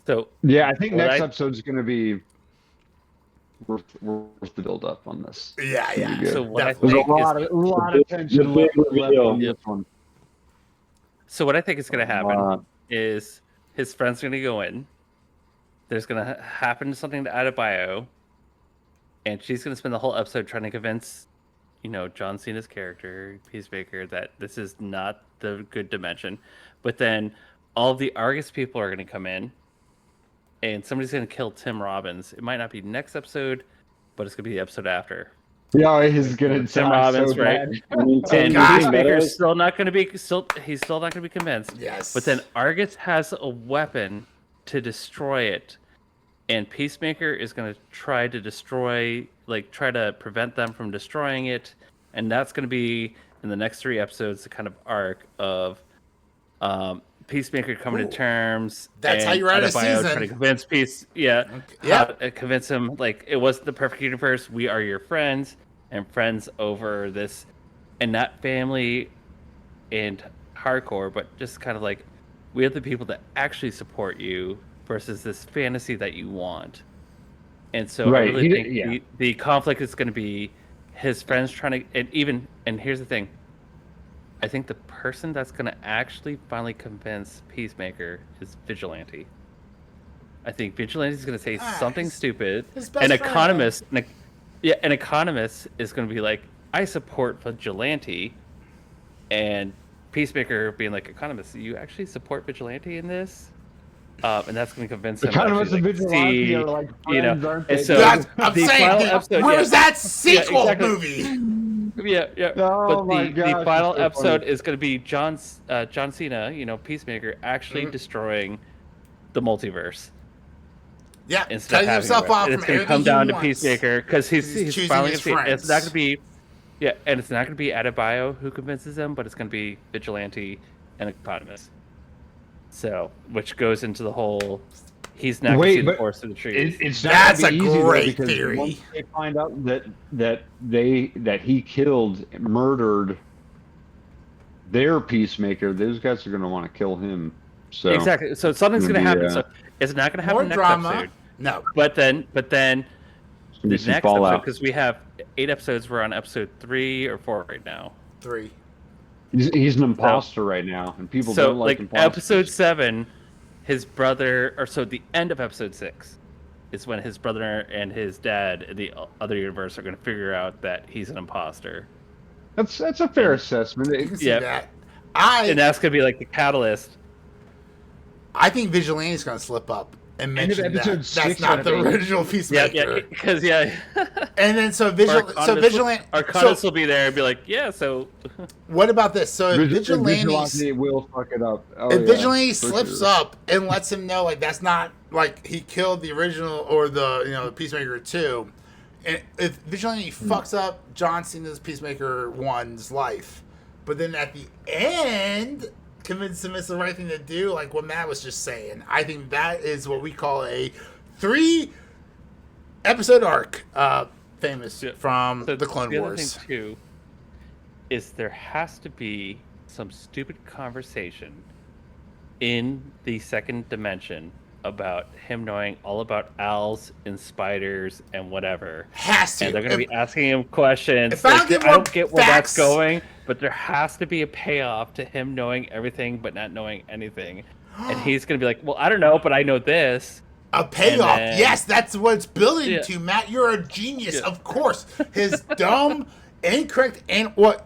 So Yeah, I think What next I- episode's going to be worth the build up on this. Yeah. good. So what I Definitely. think There's a lot of tension the big left reveal. on this one. So what I think is going to happen Uh, is his friend's going to go in. There's going to happen something to Adebayo, and she's going to spend the whole episode trying to convince, John Cena's character, Peacemaker, that this is not the good dimension. But then all of the Argus people are going to come in, and somebody's going to kill Tim Robbins. It might not be next episode, but it's going to be the episode after. Yeah, he's going to Tim Robbins, right? I mean, And God. Peacemaker's still not going to be he's still not going to be convinced. Yes. But then Argus has a weapon to destroy it, and Peacemaker is going to try to prevent them from destroying it, and that's going to be in the next 3 episodes the kind of arc of Peacemaker coming Ooh. to terms. That's and how you write a Adebayo season. trying to convince convince him like it wasn't the perfect universe. We are your friends and friends over this, and not family and hardcore, but just kind of like we have the people that actually support you versus this fantasy that you want. And so I Right, really he think did- yeah. the conflict is going to be his friends trying to, and here's the thing. I think the person that's going to actually finally convince Peacemaker is Vigilante. I think Vigilante is going to say something Nice. stupid. His best An friend. economist is going to be like, I support Vigilante, and Peacemaker being like, economist, you actually support Vigilante in this? And that's going to convince him to Economist actually, and like, Vigilante see, are like you know, friends, aren't and they? so That's, I'm the saying, final dude, episode, where's that sequel exactly. movie? Yeah. Oh But my the gosh, final it's so episode funny. is going to be John Cena, Peacemaker, actually destroying the multiverse Yeah, instead of cutting having himself it. off And from it's going to everything come he down to wants. Peacemaker because he's choosing finally his going to see it. It's not friends. going to be, yeah, and it's not going to be Adebayo who convinces him, but it's going to be Vigilante and Economist. So, which goes into the whole, he's not going to see the forest through the trees. It's not That's gonna a be easy, though, great because theory. once they find out that he murdered their Peacemaker, those guys are going to want to kill him. So Exactly. So something's going to happen. So it's it's not going to More happen next drama. episode. No. But then gonna the be some next fallout. episode, because we have 8 episodes, we're on episode 3 or 4 right now. 3. He's an imposter right now, and people So don't like like imposters. episode 7, his brother, or so the end of episode 6 is when his brother and his dad in the other universe are going to figure out that he's an imposter. That's a fair assessment. You can see Yep. that. And that's going to be like the catalyst. I think Vigilante's going to slip up and End of mention that episode that's 6 not out of the 8. original Peacemaker. Yeah, because And then so Vigilante. Arcanist will be there and be like, yeah. So What about this? So if Vigilante will fuck it up. Oh, if yeah, Vigilante for slips sure. up and lets him know, like, that's not, like, he killed the original or the Peacemaker 2, and if Vigilante fucks up John Cena's Peacemaker 1's life, but then at the end convinces him it's the right thing to do, like what Matt was just saying, I think that is what we call a 3-episode arc, famous from the Clone the Wars. other thing too is there has to be some stupid conversation in the second dimension about him knowing all about owls and spiders and whatever. Has to. And they're going to be asking him questions. If I don't get where facts, that's going, but there has to be a payoff to him knowing everything but not knowing anything. And he's going to be like, well, I don't know, but I know this. A payoff. then- Yes, that's what it's building Yeah. to, Matt. You're a genius. Yeah. Of course. His dumb, incorrect, and what?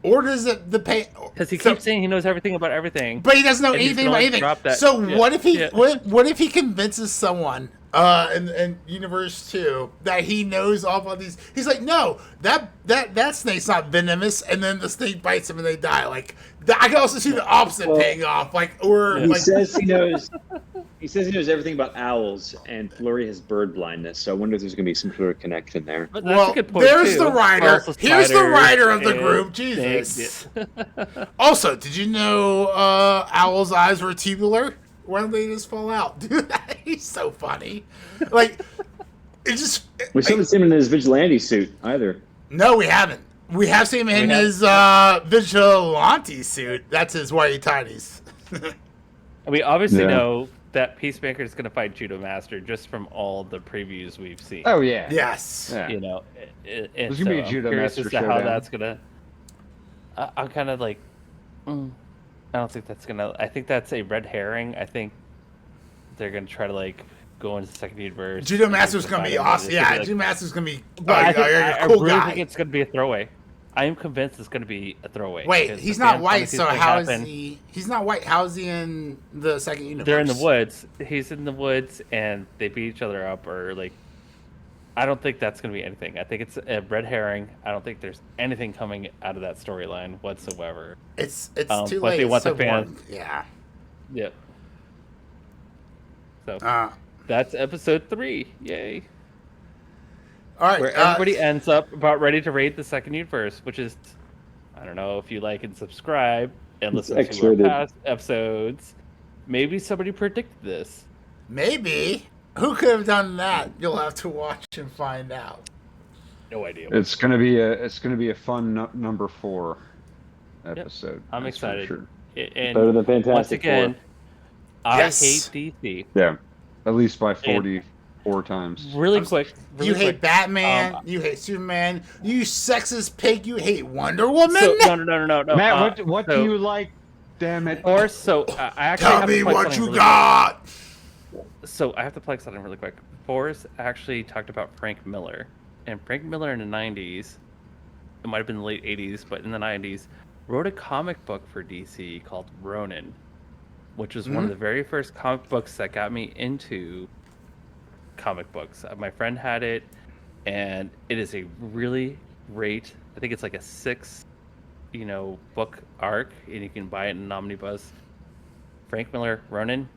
Or does it the pay? Because he keeps saying he knows everything about everything. But he doesn't know and he's anything gonna, about like, anything. drop that- So yeah, what if he yeah. what if he convinces someone in Universe 2 that he knows all about these? He's like, no, that snake's not venomous, and then the snake bites him and they die. Like I can also see the opposite paying off. Like or He like says he knows. He says he knows everything about owls, and Flurry has bird blindness. So I wonder if there's going to be some sort of connection there. But that's well, a good point, there's too. the writer. Also Here's the spiders writer of the and group. snakes, Jesus. yeah. Also, did you know Owl's eyes were tubular? Why don't they just fall out? Dude, he's so funny. Like, it just... We still haven't seen him in his vigilante suit either. No, we haven't. We have seen him in his vigilante suit. That's his whitey tidies. And we obviously Yeah. know that Peacemaker is going to fight Judo Master just from all the previews we've seen. Oh yeah. Yes. Yeah. You know, There's gonna be a I'm Judo curious Master as to how showdown. that's gonna. I'm kind of like, I don't think that's gonna. I think that's a red herring. I think they're gonna try to like go into the second universe. Judo and Master's just going to be find him, and awesome. it's gonna Yeah, be like- Judo Master's going to be But I, think, a I cool really guy. think it's gonna be a throwaway. I am convinced it's gonna be a throwaway. Wait, because he's the not fan white, fantasies so that how is happen- he... He's not white. How is he in the second universe? They're in the woods. He's in the woods, and they beat each other up, or like. I don't think that's going to be anything. I think it's a red herring. I don't think there's anything coming out of that storyline whatsoever. It's too but late. they want It's so the fans- boring. Yeah. Yep. So That's that's episode 3. Yay! all right. Where everybody ends up about ready to raid the second universe, which is, I don't know if you like and subscribe and It's listen to X-rated. our past episodes. Maybe somebody predicted this. Maybe. Who could have done that? You'll have to watch and find out. No idea. It's gonna be a fun number 4 episode. I'm that's for excited. sure. And Better than Fantastic once again, Four. I Yes. hate DC. Yeah, at least by 44 times. Really quick. You hate quick. Batman. You hate Superman. You sexist pig. You hate Wonder Woman. So, no. Matt, what so, do you like? Damn it! Or so I actually Tell have me to plug what something you really got. quick. So I have to plug something really quick. Forrest actually talked about Frank Miller, and Frank Miller in the '90s it might have been the late 80s, but in the 90s, wrote a comic book for DC called Ronin, which was one of the very first comic books that got me into comic books. My friend had it, and it is a really great, I think it's like a 6, book arc, and you can buy it in an omnibus. Frank Miller, Ronin.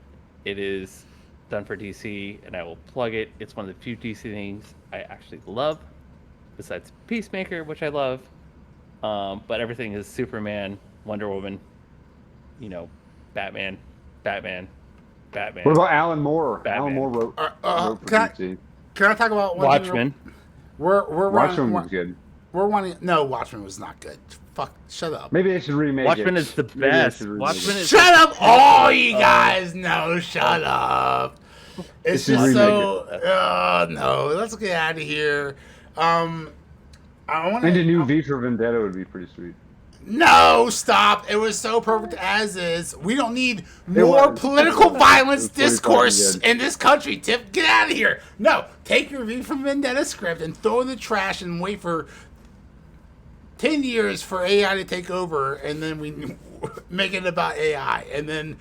It is done for DC, and I will plug it. It's one of the few DC things I actually love, besides Peacemaker, which I love. But everything is Superman, Wonder Woman, Batman, Batman, Batman. What about Alan Moore? Batman. Alan Moore wrote for DC. Can I talk about Watchmen? Watchmen was good. No, Watchmen was not good. Fuck, shut up. Maybe they should remake Watchmen it. is the best. Watchmen is shut up, all you guys. No, shut up. It's just so. No, let's get out of here. I want And a new V for Vendetta would be pretty sweet. No, stop. It was so perfect as is. We don't need more political violence discourse in this country, Tip. Get out of here. No, take your V for Vendetta script and throw it in the trash and wait for 10 years for AI to take over, and then we make it about AI, and then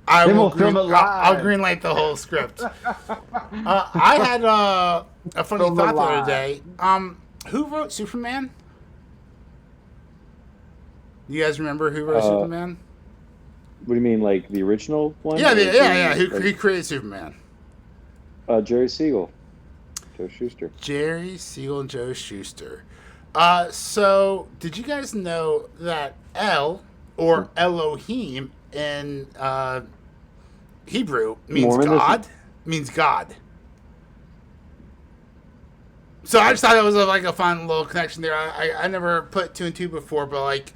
I'll greenlight the whole script. I had a funny thought the other day. Who wrote Superman? You guys remember who wrote Superman? What do you mean, like the original one? Yeah. Who created Superman? Jerry Siegel, Joe Shuster. Jerry Siegel and Joe Shuster. So did you guys know that El, or Elohim in Hebrew, means Mormonism? God? Means God. So I just thought it was like a fun little connection there. I never put 2 and 2 before, but like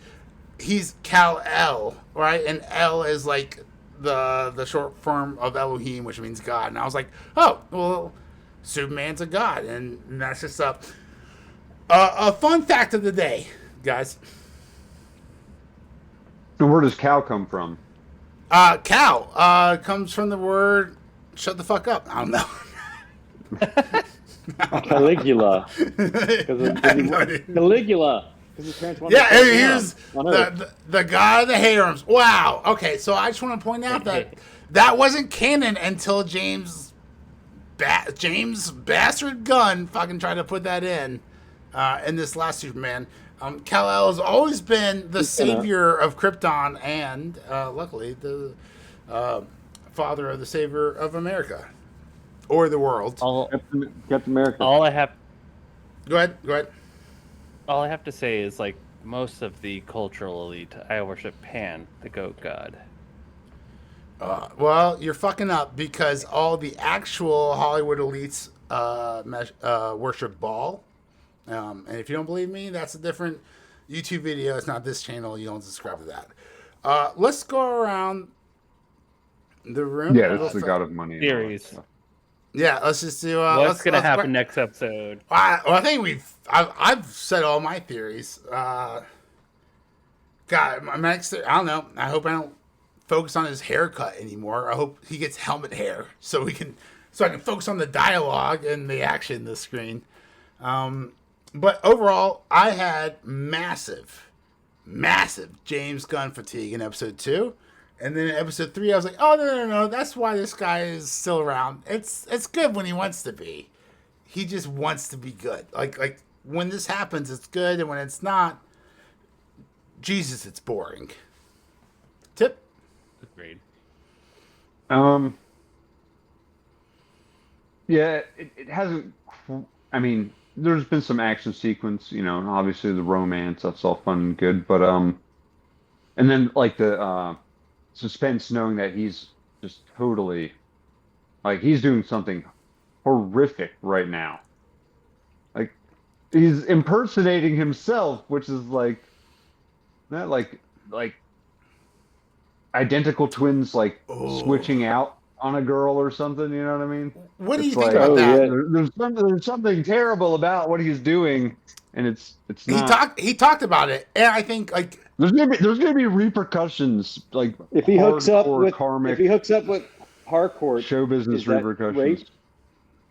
he's Kal-El, right? And El is like the short form of Elohim, which means God. And I was like, oh, well, Superman's a god, and that's just a fun fact of the day, guys. And where does cow come from? Cow comes from the word shut the fuck up. I don't know. Caligula. Caligula. Because his parents wanted to here's the god of the harems. Wow. Okay, so I just want to point out that wasn't canon until James Bastard Gunn fucking tried to put that in this last Superman. Kal-El has always been the savior of Krypton and, luckily, the father of the savior of America. Or the world. Captain America. Go ahead. All I have to say is, like, most of the cultural elite, I worship Pan, the goat god. Well, you're fucking up because all the actual Hollywood elites worship Baal. And if you don't believe me, that's a different YouTube video. It's not this channel. You don't subscribe to that. Let's go around the room. Yeah, that's the god of money. Theories. Yeah, let's just do. What's gonna happen next episode? I think I've said all my theories. God, my next. I don't know. I hope I don't focus on his haircut anymore. I hope he gets helmet hair so I can focus on the dialogue and the action in the screen. But overall, I had massive James Gunn fatigue in episode 2. And then in episode 3, I was like, oh, no. That's why this guy is still around. It's good when he wants to be. He just wants to be good. Like when this happens, it's good. And when it's not, Jesus, it's boring. Tip? Agreed. Yeah, it hasn't... I mean, there's been some action sequence, and obviously the romance, that's all fun and good. But, and then, like, the... suspense knowing that he's just totally like he's doing something horrific right now. Like he's impersonating himself, which is like that like identical twins like switching out on a girl or something, you know what I mean? What do you think about that? Yeah, there's something terrible about what he's doing, and it's not. He talked about it, and I think like there's gonna be repercussions, like if he hooks up with karmic, if he hooks up with hardcore show business repercussions. Rape?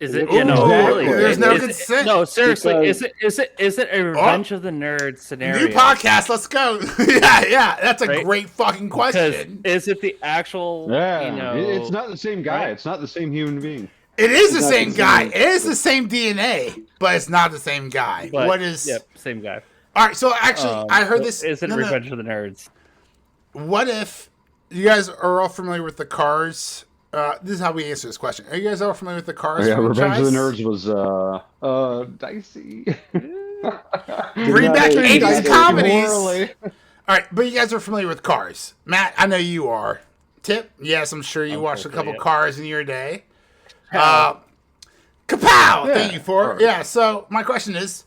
Is it? Ooh, Really? there's no Is it- consent. no, seriously. Because- Is it a Revenge of the Nerds scenario? New podcast. Let's go. yeah. That's a Right? great fucking Because question. is it the actual? Yeah, You know, it's not the same guy. right? It's not the same human being. It is the not same the guy. same. It is the same DNA, but it's not the same guy. But, What is? Yep, same guy. All right. So actually, I heard so this. Is it no. Revenge of the Nerds? What if you guys are all familiar with the Cars? This is how we answer this question. Are you guys all familiar with the Cars? Yeah, Revenge of the franchise? Nerds was dicey. Bring not back know 80s exactly comedies. morally. All right, but you guys are familiar with Cars. Matt, I know you are. Tip, yes, I'm sure you watched a couple yeah. Cars in your day. Kapow! Yeah, Thank you for it. Cars. Yeah, so my question is,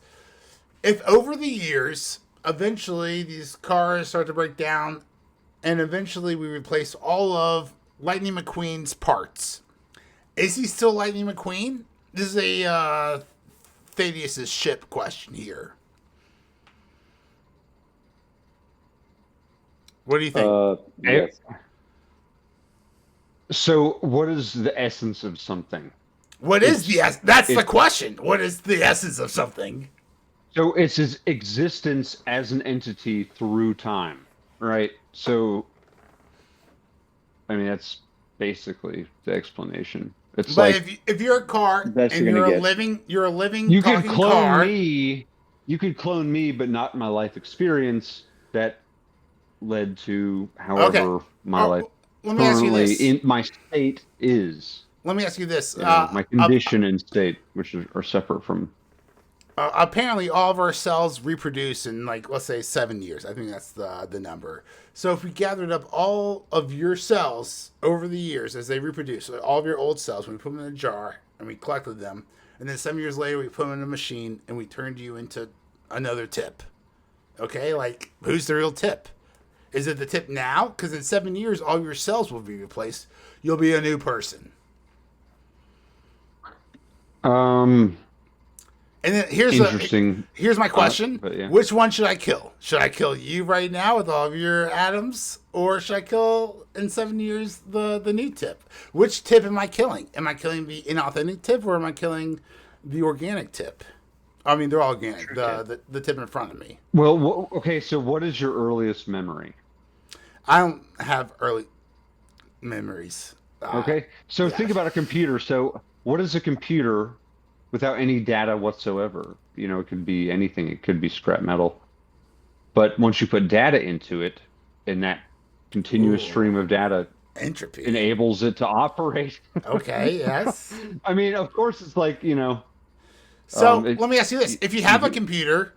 if over the years, eventually these cars start to break down, and eventually we replace all of Lightning McQueen's parts, is he still Lightning McQueen? This is a Thaddeus' ship question here. What do you think? Yes. So, what is the essence of something? What is that's the it's- question. What is the essence of something? So, it's his existence as an entity through time, right? So, I mean, that's basically the explanation. It's But like if you're a car Best and you're you're gonna a get. living you could talking clone car, me. You could clone me, but not my life experience that led to however my Oh, life let me ask you currently this. in my state is. Let me ask you this. You know, my condition and state, which are separate from. Apparently, all of our cells reproduce in, like, let's say 7 years. I think that's the number. So if we gathered up all of your cells over the years as they reproduce, so all of your old cells, when we put them in a jar and we collected them, and then 7 years later we put them in a machine and we turned you into another tip. Okay, like, who's the real tip? Is it the tip now? Because in 7 years, all your cells will be replaced. You'll be a new person. And then Interesting. Here's my question: but yeah. Which one should I kill? Should I kill you right now with all of your atoms, or should I kill in 7 years the new tip? Which tip am I killing? Am I killing the inauthentic tip, or am I killing the organic tip? I mean, they're all organic. The tip in front of me. Well, okay. So, what is your earliest memory? I don't have early memories. Okay. So, think about a computer. So, what is a computer without any data whatsoever? You know, it could be anything. It could be scrap metal. But once you put data into it, and that continuous stream of data Entropy enables it to operate. Okay. Yes. I mean, of course, it's like, you know. So let me ask you this: If you have a you- computer,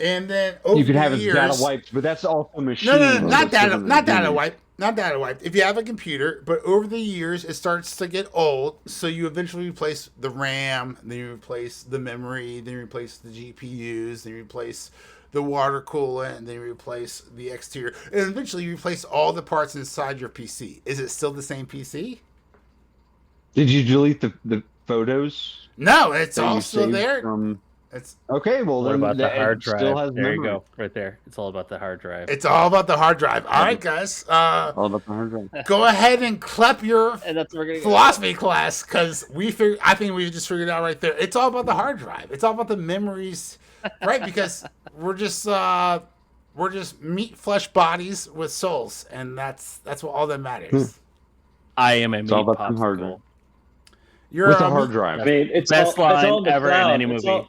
and then over You could have the its years, data wiped, but that's also machine. No, though. not That's data, different not than data human. wipe, not data wiped. If you have a computer, but over the years it starts to get old, so you eventually replace the RAM, then you replace the memory, then you replace the GPUs, then you replace the water coolant, and then you replace the exterior, and eventually you replace all the parts inside your PC. Is it still the same PC? Did you delete the photos? No, it's that all you still saved there. From... It's Okay, well What then about the that hard it drive? still has There you memory. go, right there. It's all about the hard drive. it's all about the hard drive. All right, guys, All about the hard drive. go ahead and clap your And that's what we're gonna go. philosophy class, because I think we just figured it out right there. It's all about the hard drive. It's all about the memories, right? Because we're just meat, flesh, bodies with souls, and that's what all that matters. I am a meat It's all about the hard popsicle. drive. You're With a a hard meat- drive. I mean, it's Best all, it's all line in the ever in cloud. any It's movie.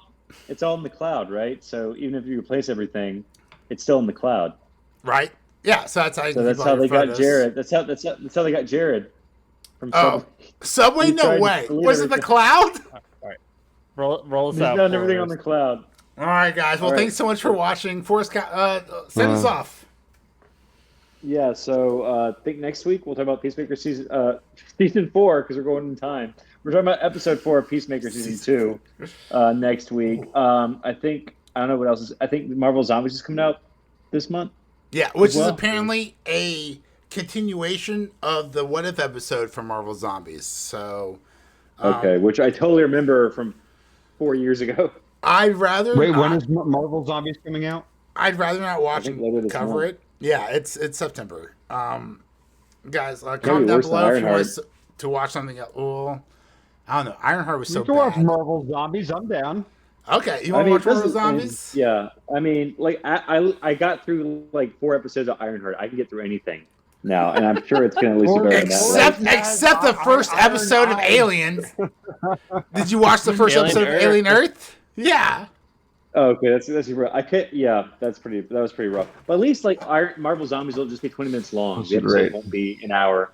it's all in the cloud, right? So even if you replace everything, it's still in the cloud. right? Yeah. So that's how you. So keep that's all how your they got photos. Jared. That's how they got Jared from Oh, Subway? He No tried to way. delete Was it the everything. cloud? Roll us He's out. done everything on Forrest. the cloud. All right, guys. Well, All right. thanks so much for watching. Forrest, send us off. Yeah. So I think next week we'll talk about Peacemaker season 4 because we're going in time. We're talking about episode 4 of Peacemaker season 2 next week. I don't know what else is. I think Marvel Zombies is coming out this month. Yeah, which is Well- apparently a continuation of the What If episode from Marvel Zombies. So. Okay, which I totally remember from 4 years ago. I'd rather Wait, not, when is Marvel Zombies coming out? I'd rather not watch think and later this cover month. it. Yeah, it's September. Guys, Maybe comment down worse than below if you want Ironheart. us to watch something else. Well, I don't know. Ironheart was so You can watch bad. Marvel Zombies. I'm down. Okay, you I want to mean, watch Marvel and Zombies? yeah, I mean, like I got through like 4 episodes of Ironheart. I can get through anything now, and I'm sure it's gonna at least be better than that. Like, Except the first episode of Aliens. Did you watch the first Alien episode of Earth. Alien Earth? Yeah. oh, okay, that's rough. I can't. Yeah, that was pretty rough. But at least like Marvel Zombies will just be 20 minutes long. Those The are episode great. won't be an hour.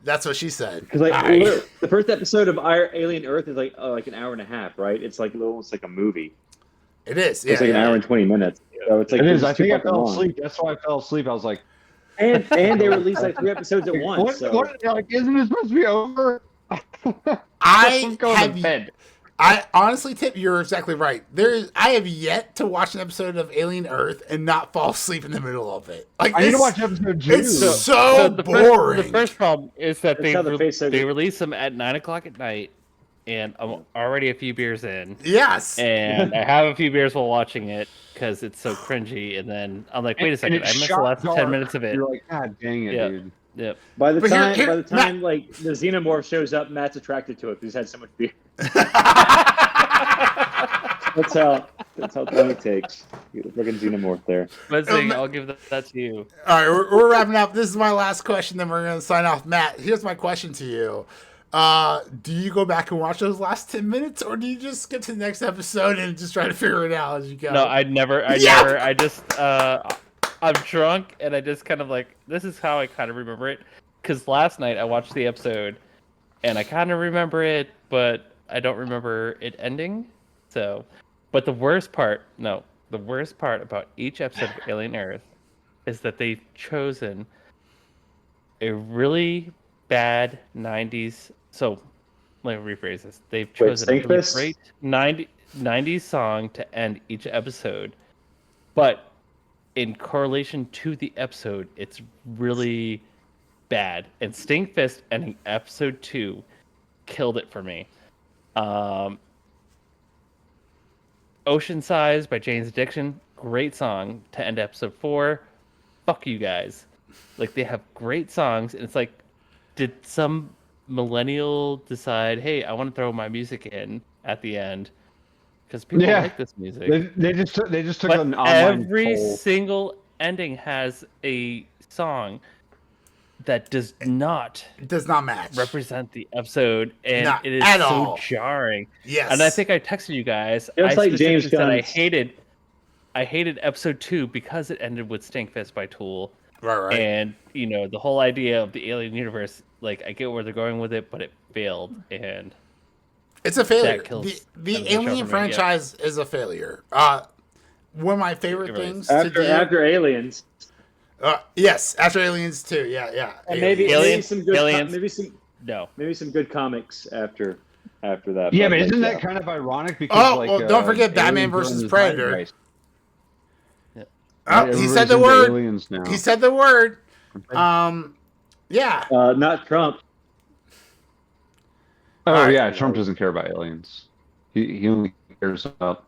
That's what she said. Because like All right. the first episode of Alien Earth is like an hour and a half, right? It's like almost like a movie. It is. Yeah, It's like an hour and 20 minutes. So it's like It is. it's I too think I fucking fell long. asleep. That's why I fell asleep. I was like, And they released like 3 episodes at once. like, isn't it supposed to be over? I Go have to bed. I honestly, Tip, you're exactly right. I have yet to watch an episode of Alien Earth and not fall asleep in the middle of it. Like I need to watch episode 2. It's so boring. The first problem is that That's how the face says they it. release them at 9 o'clock at night, and I'm already a few beers in, Yes. and I have a few beers while watching it because it's so cringy. And then I'm like, wait a second, I missed the last 10 minutes of it. You're like, God dang it, Yeah. dude. Yep. By the But here, time like the xenomorph shows up, Matt's attracted to it because he's had so much beer. that's how long it takes. You get the freaking xenomorph there. But saying, I'll give that to you. All right, we're wrapping up. This is my last question, then we're going to sign off. Matt, here's my question to you. Do you go back and watch those last 10 minutes, or do you just skip to the next episode and just try to figure it out as you go? No, I never. I just I'm drunk and I just kind of like, this is how I kind of remember it. Because last night I watched the episode and I kind of remember it, but I don't remember it ending. So, but the worst part about each episode of Alien Earth is that they've chosen a really bad 90s. So, let me rephrase this. They've chosen a really Stinkfist? great 90s song to end each episode, but in correlation to the episode, it's really bad. And Stinkfist ending episode 2 killed it for me. Ocean Size by Jane's Addiction, great song to end episode 4. Fuck you guys. Like, they have great songs, and it's like, did some millennial decide, hey, I want to throw my music in at the end? Because people like this music. They just took But an online every poll. single ending has a song that does not It does not match. represent the episode, and Not it is at so all. jarring. Yes. And I think I texted you guys. Just I like James specifically said Gunn's. I hated episode 2 because it ended with Stinkfist by Tool. Right. And the whole idea of the alien universe, like, I get where they're going with it, but it failed, and It's a failure. that kills The the show for Alien me, franchise is a failure. One of my favorite It really things is. to do. After Aliens, Yes, after Aliens too. Yeah. and maybe Aliens. some good Aliens. maybe some good comics after that. Yeah, but but isn't like, that kind of ironic? Because well, don't forget Batman Aliens are versus in the Predator. zeitgeist. Oh, he Everybody's said the into word. Aliens now. He said the word. Yeah. not Trump. Oh Alright. yeah, Trump doesn't care about aliens. He only cares about.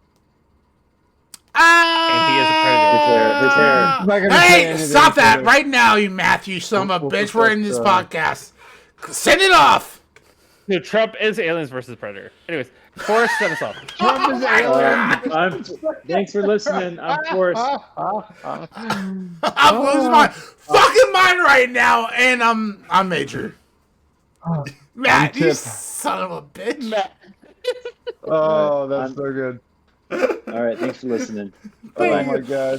And he is a predator. His hair. I'm not gonna say Hey, anything stop that further. right now, you Matthew son of a We'll bitch. put We're in this that, podcast. Send it off. No, Trump is Aliens versus Predator. Anyways, Forrest, send us off. Trump is alien. Thanks for listening. I'm Forrest. I'm losing my fucking mind right now, and I'm Major. Matt, I'm you Tip. son of a bitch. Oh, that's so good. All right, thanks for listening. Oh Bye-bye. my god.